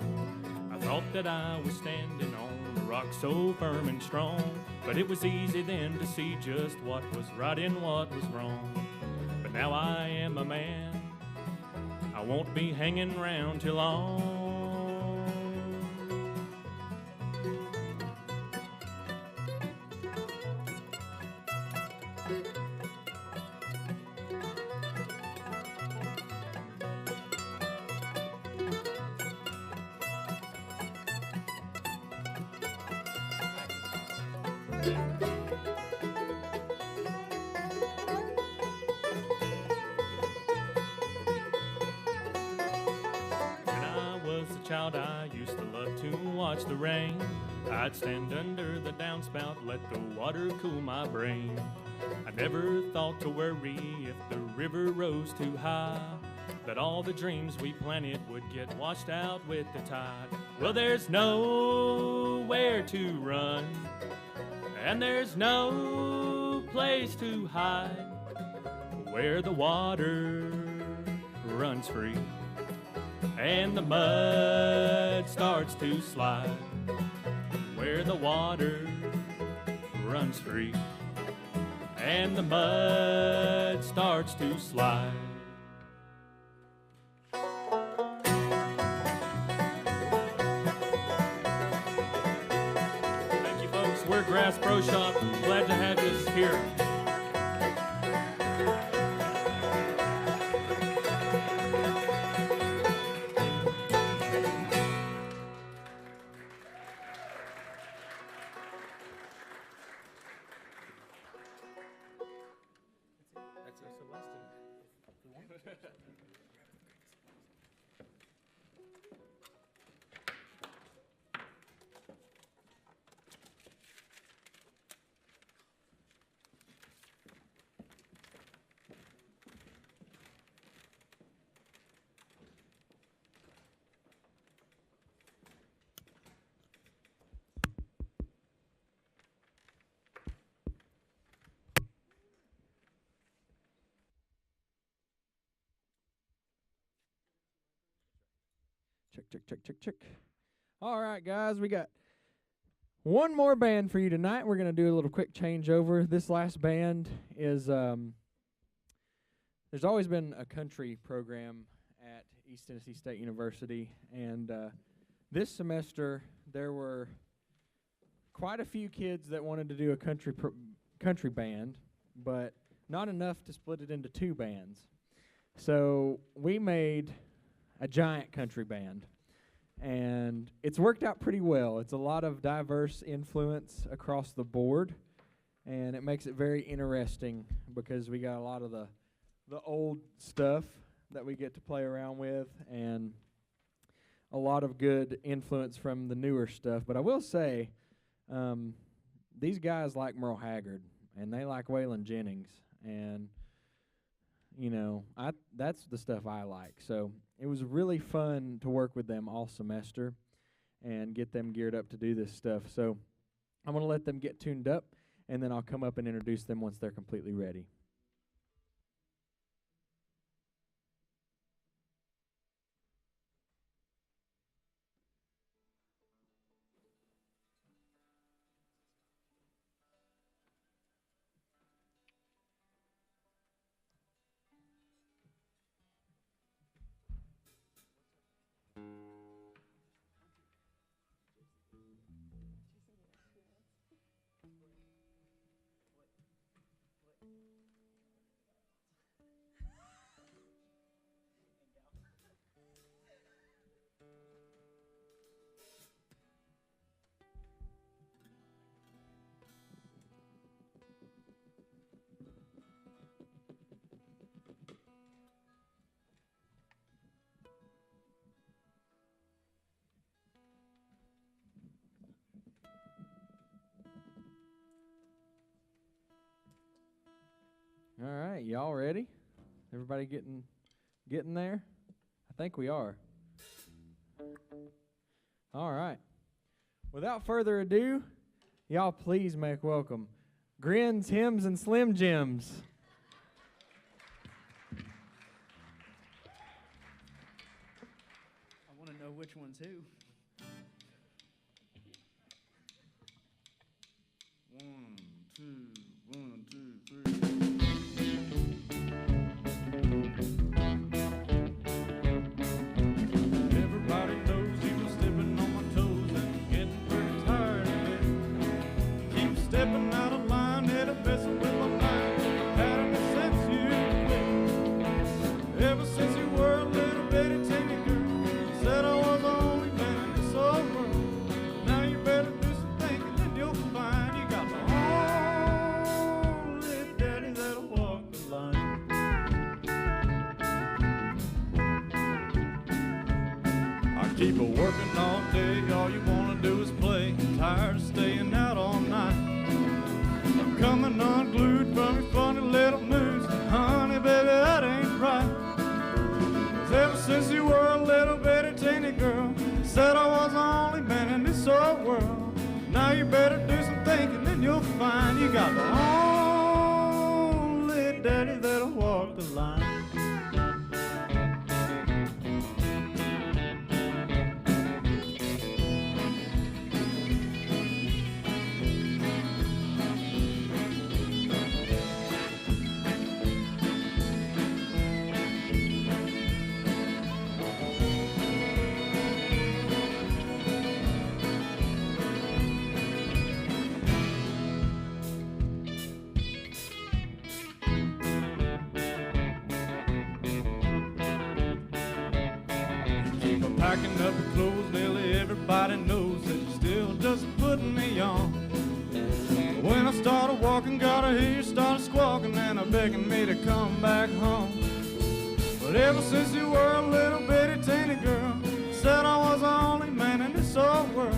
I thought that I was standing on a rock so firm and strong, but it was easy then to see just what was right and what was wrong. But now I am a man, I won't be hanging around too long. Child, I used to love to watch the rain. I'd stand under the downspout, let the water cool my brain. I never thought to worry if the river rose too high, that all the dreams we planted would get washed out with the tide. Well, there's nowhere to run, and there's no place to hide where the water runs free and the mud starts to slide, where the water runs free and the mud starts to slide. Thank you, folks. We're Grass Pro Shop. Glad to have you here. Check. All right, guys, we got one more band for you tonight. We're going to do a little quick changeover. This last band is, there's always been a country program at East Tennessee State University, and this semester there were quite a few kids that wanted to do a country band, but not enough to split it into two bands. So we made a giant country band, and it's worked out pretty well. It's a lot of diverse influence across the board, and it makes it very interesting because we got a lot of the old stuff that we get to play around with and a lot of good influence from the newer stuff. But I will say, these guys like Merle Haggard, and they like Waylon Jennings, and you know, that's the stuff I like. So it was really fun to work with them all semester and get them geared up to do this stuff. So I'm going to let them get tuned up, and then I'll come up and introduce them once they're completely ready. All right, y'all ready? Everybody getting there? I think we are. All right. Without further ado, y'all please make welcome Grins, Hims, and Slim Jims. which one's who. 1, 2, 1, 2, 3. Everybody knows he was stepping on my toes and getting pretty tired of it. Keep stepping out of line, it'll messing with my mind. Had any sense you quit. Ever since you were a little bitty teeny girl, said I was the only man in this whole world. Now you better do some thinking and you'll find you got the only daddy that'll walk the line. I keep a working all day, all you wanna do is play. Tired of staying out all night. I'm coming unglued from your funny little moods. Honey, baby, that ain't right. 'Cause ever since you were a little bitty teeny girl, said I was the only man in this whole world. Now you better do some thinking and you'll find you got the only daddy that'll walk the line. Packing up your clothes, nearly everybody knows that you're still just putting me on. When I started walking, gotta hear you started squawking and begging me to come back home. But ever since you were a little bitty teeny girl, said I was the only man in this whole world.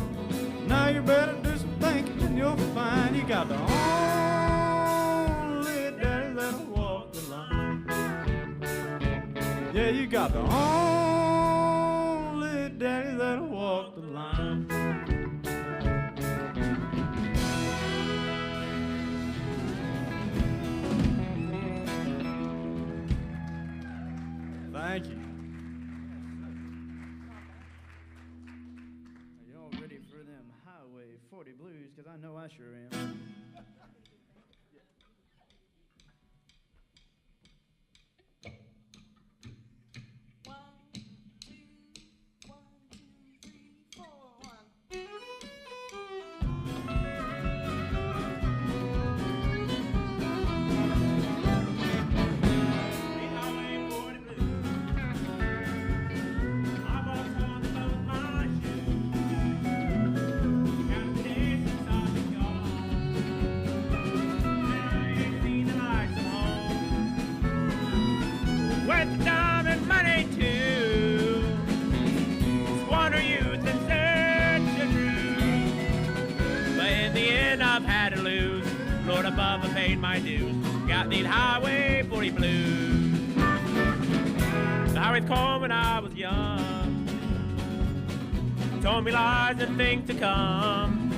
Now you better do some thinking and you'll find you got the only daddy that'll walk the line. Yeah, you got the only daddy that'll walk the line. Thank you. Are y'all ready for them Highway 40 blues? Because I know I sure am. Lord above, I paid my dues. Got these Highway 40 blues. The highways called when I was young, told me lies and things to come.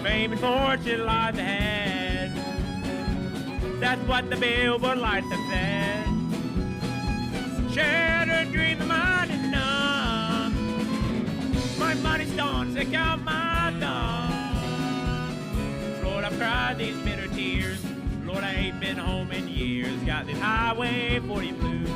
Fame and fortune lies ahead. That's what the billboard lights have said. Shattered dream of mine is numb. My money's gone, sick of my thumb. Lord, I've cried these bitter tears. Lord, I ain't been home in years. Got this Highway 40 blues.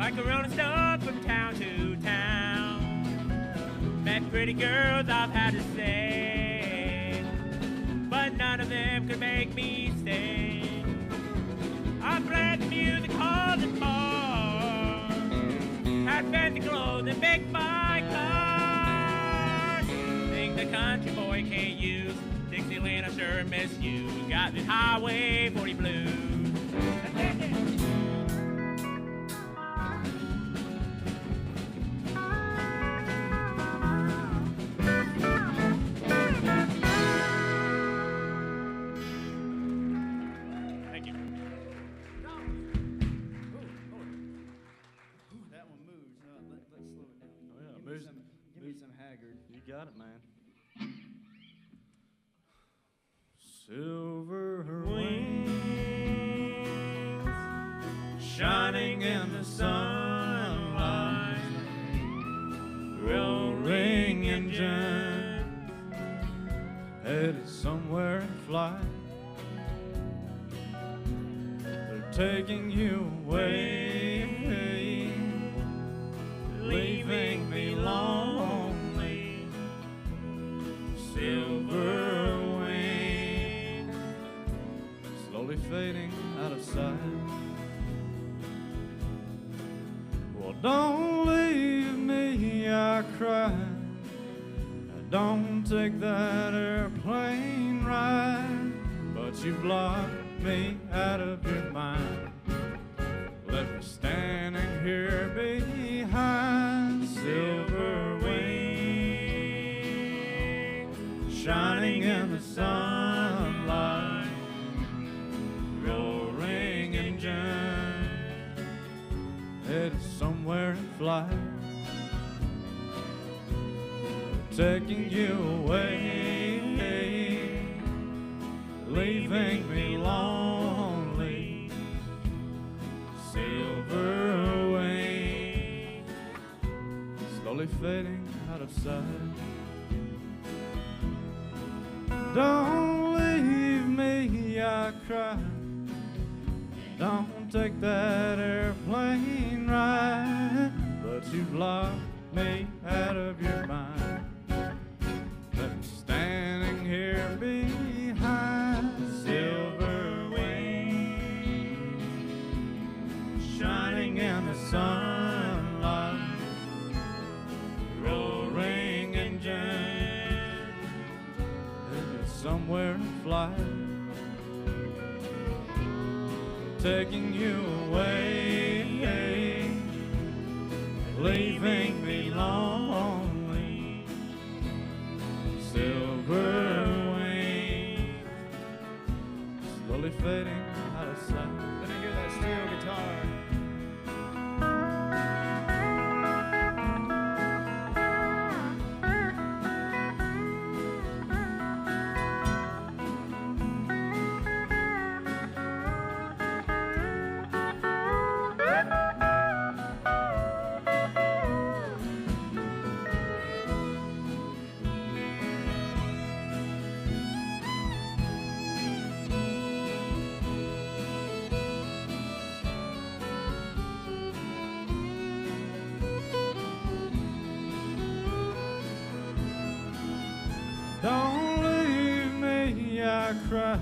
like a rolling stone from town to town. Met pretty girls, I've had to say, but none of them could make me stay. I played the music hall and bar, had fancy clothes and big bike cars. Think the country boy can't use. Dixieland, I sure miss you. Got this Highway 40 blues. Thank you. That one moves. Let's slow it down. Oh, yeah, give moves- me some Haggard. You got it, man. Silver wings shining in the sunlight, roaring engines headed somewhere in flight. They're taking you away, leaving me lonely. Silver wings slowly fading out of sight. Well, don't leave me, I cry. Don't take that airplane ride, but you blocked me out of your mind. Left me standing here behind. Silver wings shining in the sunlight, roaring engine headed somewhere in flight, taking you away, leaving me lonely. Silver wings slowly fading out of sight. Don't leave me, I cry. Don't take that airplane ride, but you blocked me out of your mind. Left me standing here behind. Silver wings shining in the sunlight, roaring engine headed somewhere in flight, taking you away, leaving me lonely. Silver wings slowly fading out of sight. Let me hear that steel guitar. Don't leave me, I cry.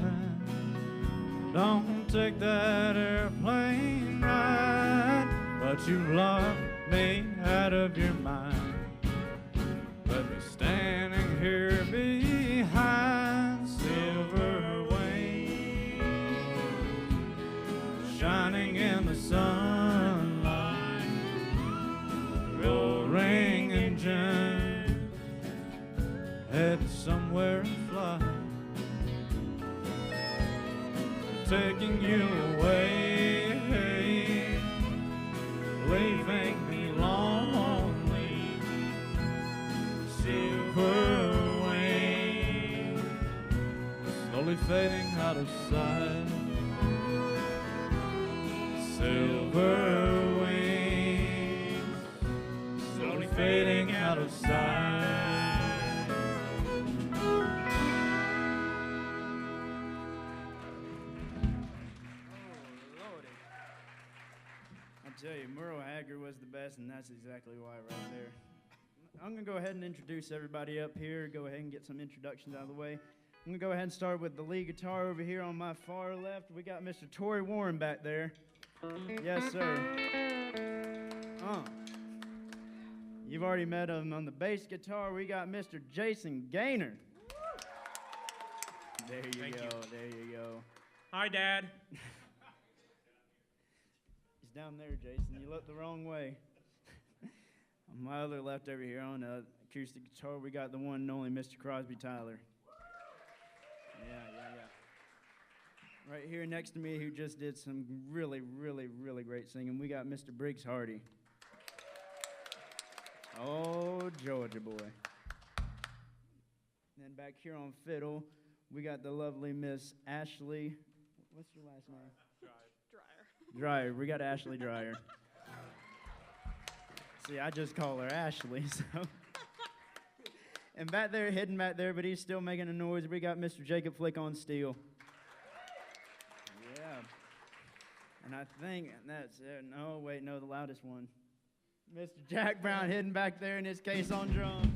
Don't take that airplane ride, but you locked me out of your mind. Left me standing here behind. Silver wings shining in the sunlight, roaring engine headed somewhere in flight, taking you away, leaving me lonely. Silver wings slowly fading out of sight. Silver wings slowly fading out of sight. tell you, Merle Haggard was the best, and that's exactly why right there. I'm going to go ahead and introduce everybody up here, go ahead and get some introductions out of the way. I'm going to go ahead and start with the lead guitar over here on my far left. We got Mr. Torrey Warren back there. Yes, sir. You've already met him. On the bass guitar, we got Mr. Jason Gaynor. There you Thank go, you. there you go. Hi, Dad. He's down there, Jason. You looked the wrong way. On my other left over here on acoustic guitar, we got the one and only Mr. Crosby Tyler. Yeah. Right here next to me, who just did some really, really, really great singing, we got Mr. Briggs Hardy. Oh, Georgia boy. Then back here on fiddle, we got the lovely Miss Ashley. What's your last name? Dryer. We got Ashley Dryer. See, I just call her Ashley, so. And back there, hidden back there, but he's still making a noise, we got Mr. Jacob Flick on steel. Yeah. And I think that's it. No, wait, no, the loudest one. Mr. Jack Brown hidden back there in his case on drums.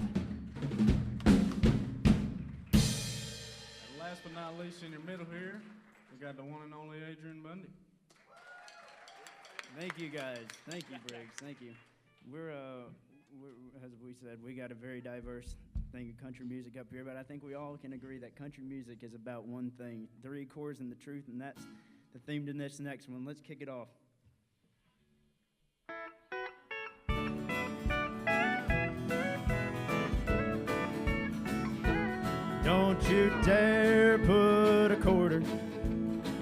And last but not least, in your middle here, we got the one and only Adrian Bundy. Thank you, guys. Thank you, Briggs. Thank you. We're, as we said, we got a very diverse thing of country music up here, but I think we all can agree that country music is about one thing, 3 chords and the truth, and that's the theme to this next one. Let's kick it off. Don't you dare put a quarter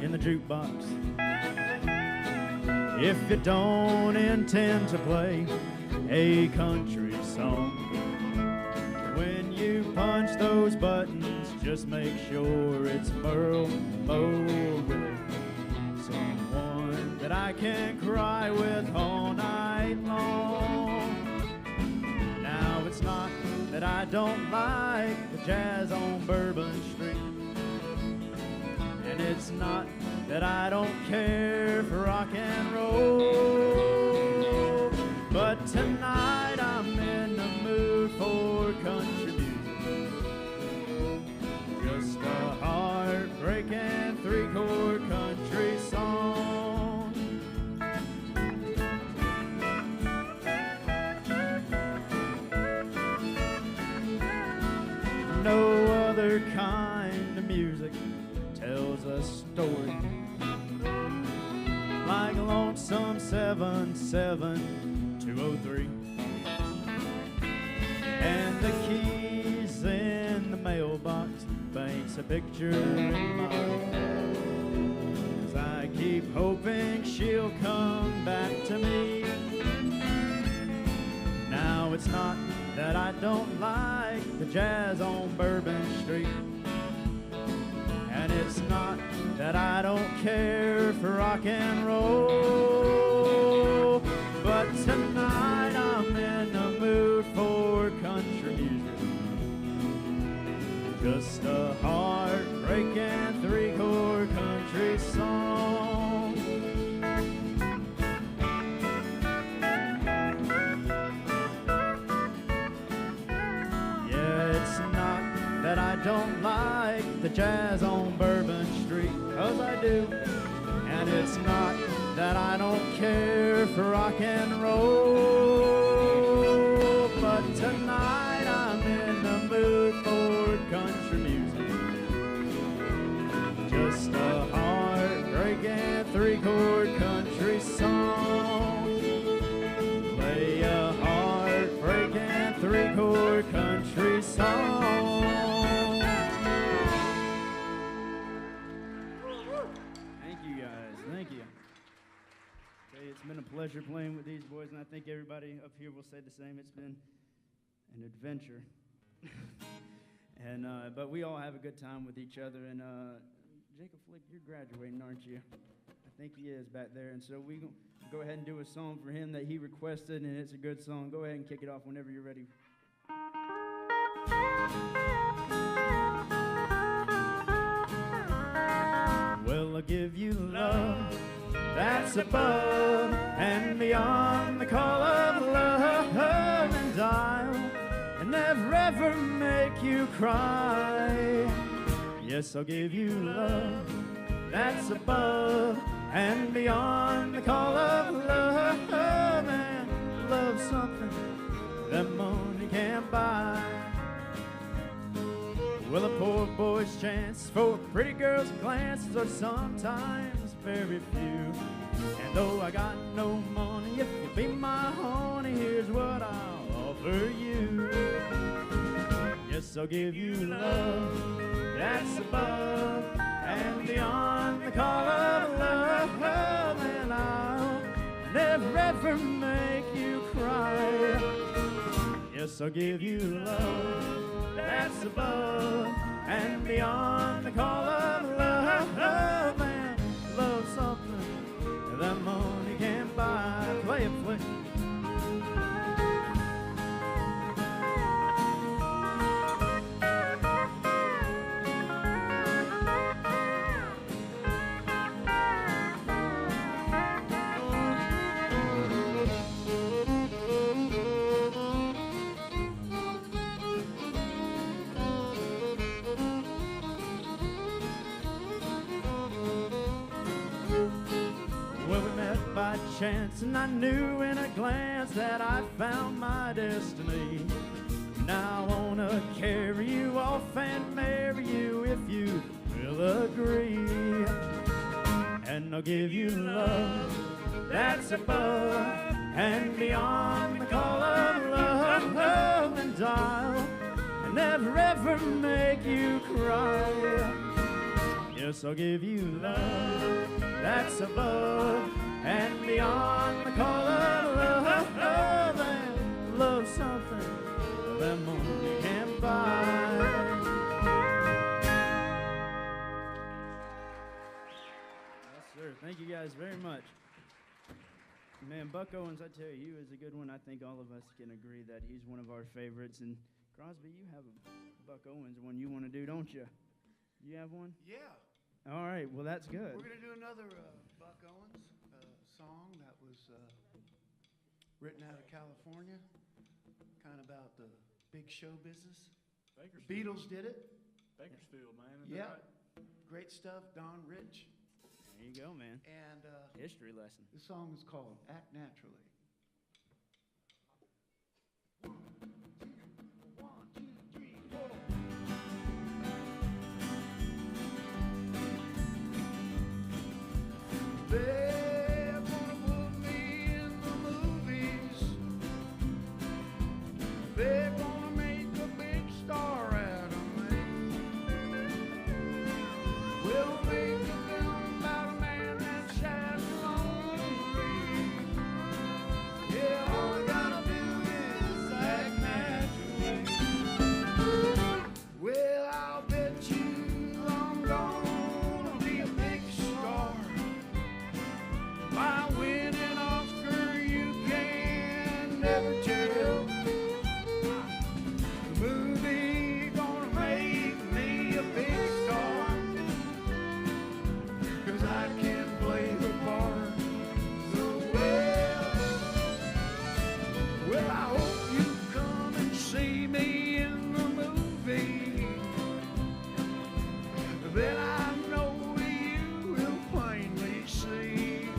in the jukebox if you don't intend to play a country song. When you punch those buttons, just make sure it's Merle, Mo, Willie, someone that I can cry with all night long. Now it's not that I don't like the jazz on Bourbon Street, and it's not that I don't care for rock and roll, but tonight I'm in the mood for country music. Just a heartbreaking 3-chord country song. No other kind of music tells a story like Lonesome 77203. And the keys in the mailbox paints a picture in my heart, 'cause I keep hoping she'll come back to me. Now it's not that I don't like the jazz on Bourbon Street, and it's not that I don't care for rock and roll, but tonight I'm in the mood for country music. Just a heartbreaking 3-chord country song. Yeah, it's not that I don't like the jazz on Bourbon Street, 'cause I do. And it's not that I don't care for rock and roll, but tonight I'm in the mood for country music. Just a heartbreaking 3-chord country song. Play a heartbreaking 3-chord country song. Thank you, guys. Thank you. Okay, it's been a pleasure playing with these boys, and I think everybody up here will say the same. It's been an adventure. And but we all have a good time with each other. And Jacob Flick, you're graduating, aren't you? I think he is back there. And so we go ahead and do a song for him that he requested, and it's a good song. Go ahead and kick it off whenever you're ready. Well, I'll give you love that's above and beyond the call of love, and I'll never ever make you cry. Yes, I'll give you love that's above and beyond the call of love, and love something that money can't buy. Well, a poor boy's chance for a pretty girl's glances are sometimes very few. And though I got no money, if you be my honey, here's what I'll offer you. Yes, I'll give you love that's above and beyond the call of love, and I'll never ever make you cry. Yes, I'll give you love that's above and beyond the call of love, and love something that money can't buy. Play it, play. By chance, and I knew in a glance that I found my destiny. Now I wanna carry you off and marry you if you will agree. And I'll give you love that's above and beyond the call of love, and I'll never ever make you cry. Yes, I'll give you love that's above and beyond the call of love, and love something that money can't buy. Yes, sir. Thank you guys very much. Man, Buck Owens, I tell you, he was a good one. I think all of us can agree that he's one of our favorites. And Crosby, you have a Buck Owens one you want to do, don't you? You have one? Yeah. All right. Well, that's good. We're going to do another Buck Owens song that was written out of California, kind of about the big show business. The Beatles did it. Bakersfield, man. Yeah, great stuff. Don Rich. There you go, man. And history lesson. The song is called "Act Naturally." They're gonna put me in the movies. They're gonna make a big star out of me. We'll make a film about a man that shines lonely. Yeah, all I gotta do is act naturally. Well, I'll bet you I'm gonna be a big star. By winning Oscar, you can never tell. The movie gonna make me a big star, 'cause I can play the part so well. Well, I hope you come and see me in the movie. Then I know you will plainly see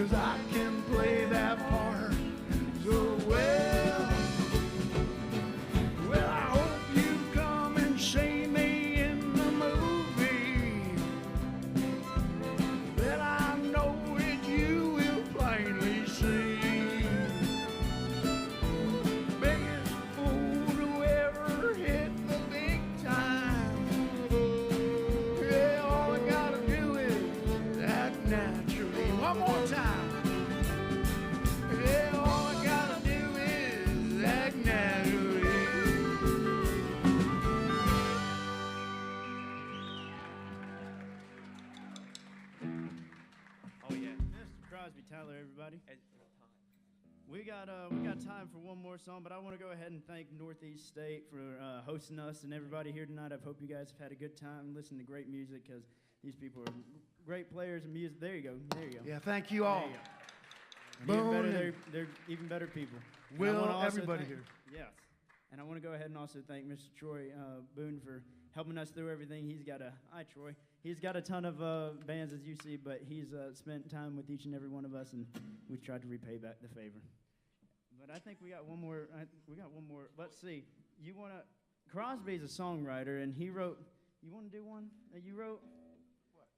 'cause I can play that part so well. Well, I hope you come and see me in the movie. That I know it you will plainly see. Biggest fool to ever hit the big time. Yeah, all I gotta do is act naturally. One more time. Yeah, all I gotta do is act naturally. Oh yeah, Mr. Crosby, Tyler, everybody. We got time for one more song, but I want to go ahead and thank Northeast State for hosting us and everybody here tonight. I hope you guys have had a good time listening to great music because these people are great players of music. There you go. There you go. Yeah, thank you all. There you go. Even Boone better, and they're even better people. And I Will, wanna also everybody thank- here. Yes. And I want to go ahead and also thank Mr. Troy Boone for helping us through everything. Hi Troy. He's got a ton of bands as you see, but he's spent time with each and every one of us, and we've tried to repay back the favor. But I think we got one more. Let's see. Crosby's a songwriter, and he wrote. You want to do one that you wrote?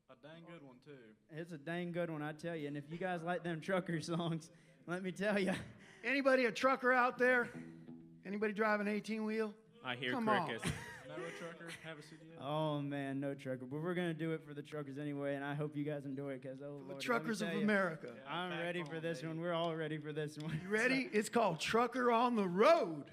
A dang good one, too. It's a dang good one, I tell you. And if you guys like them trucker songs, let me tell you. Anybody a trucker out there? Anybody drive an 18-wheel? I hear Come on. crickets. No trucker, have a CDL. Oh man, no trucker. But we're gonna do it for the truckers anyway, and I hope you guys enjoy it because The Lord, truckers of America. I'm ready for this one. We're all ready for this one. You ready? It's called Trucker on the Road.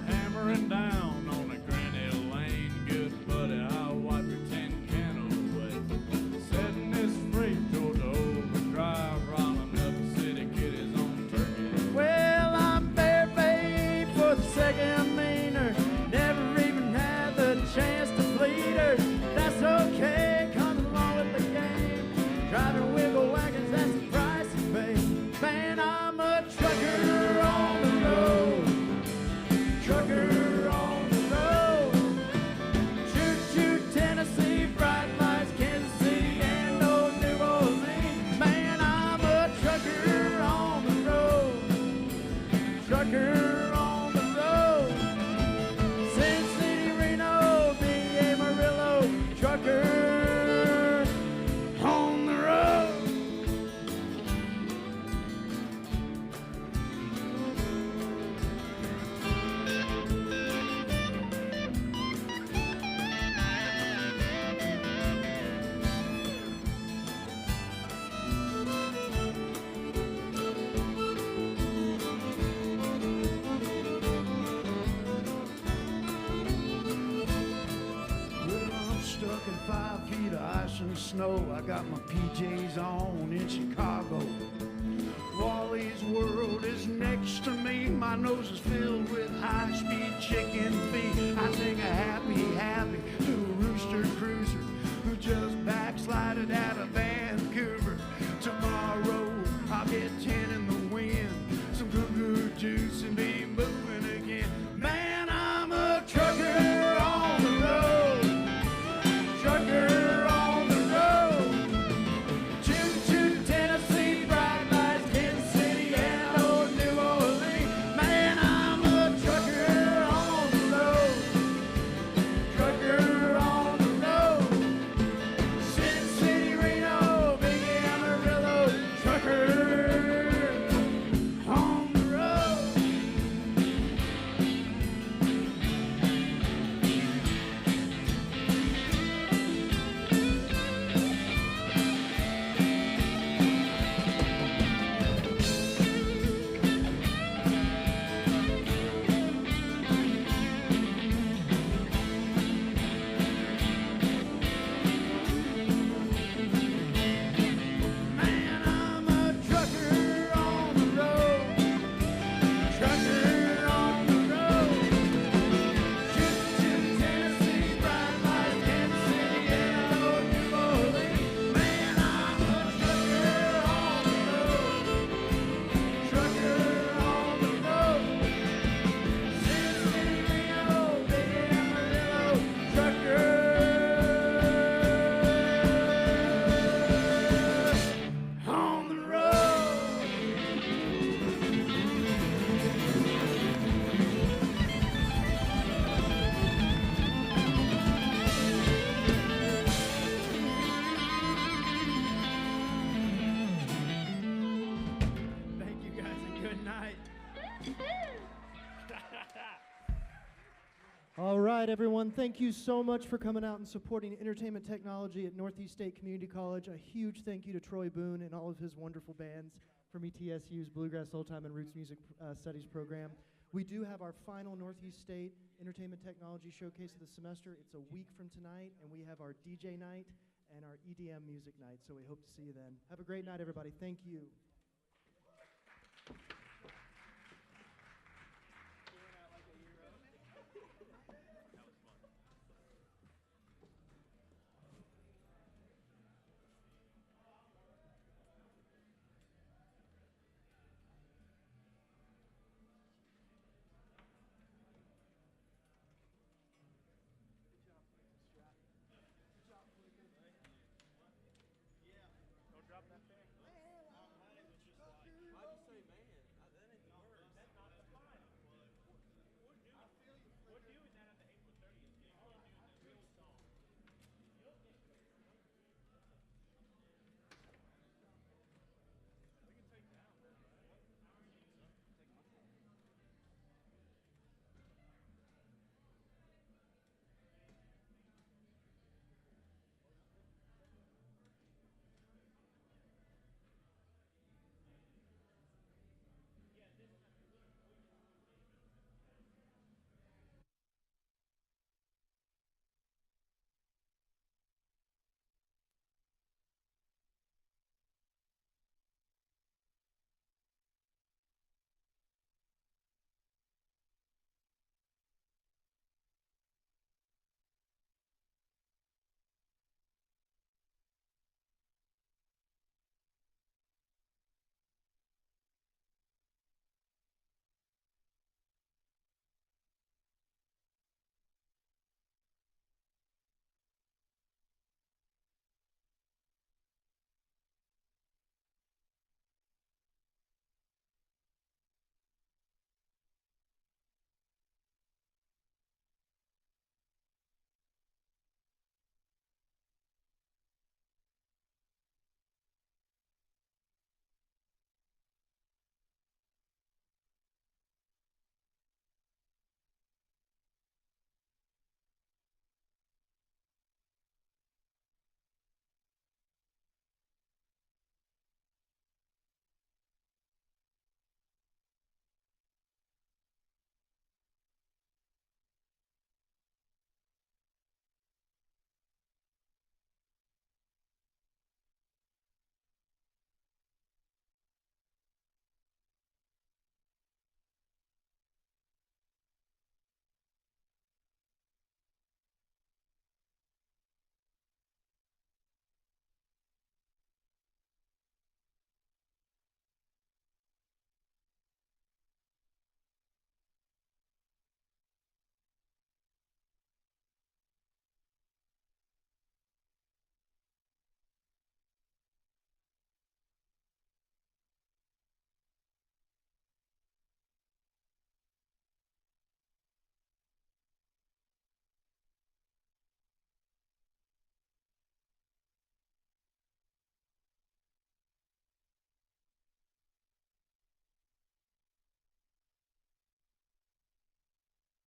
Hammering down on a Granite Lane, good buddy, I'll wipe your tin can away. Setting this freight toward the overdrive, rolling up the city, get his own turkey. Well, I'm bare paid for the second meaner. Never even had the chance to plead her. That's okay, comes along with the game. Driving wiggle wagons, that's the price you pay. Man, I'm a trucker on the road. Trucker on the road. Shoot, shoot, Tennessee, bright lights, Kansas City, and old New Orleans. Man, I'm a trucker on the road. Trucker on the road. Sin City, Reno, Big Amarillo. Trucker on the road. Well, I'm stuck in 5 feet of ice and snow. I got my PJs on in Chicago. Wally's World is next to me. My nose is filled with high-speed chicken feet. I sing a happy, happy to a rooster cruiser who just backslided out of Vancouver. Tomorrow I'll get 10 in the wind, some goo-goo juice and be moving again. Man, I'm a trucker on the road. Trucker on the road. Choo choo, Tennessee, bright lights, Kansas City, and old New Orleans. Man, I'm a trucker All right, everyone, thank you so much for coming out and supporting entertainment technology at Northeast State Community College. A huge thank you to Troy Boone and all of his wonderful bands from ETSU's Bluegrass, Old Time, and Roots Music Studies program. We do have our final Northeast State Entertainment Technology Showcase of the semester. It's a week from tonight, and we have our DJ night and our EDM music night, so we hope to see you then. Have a great night, everybody. Thank you.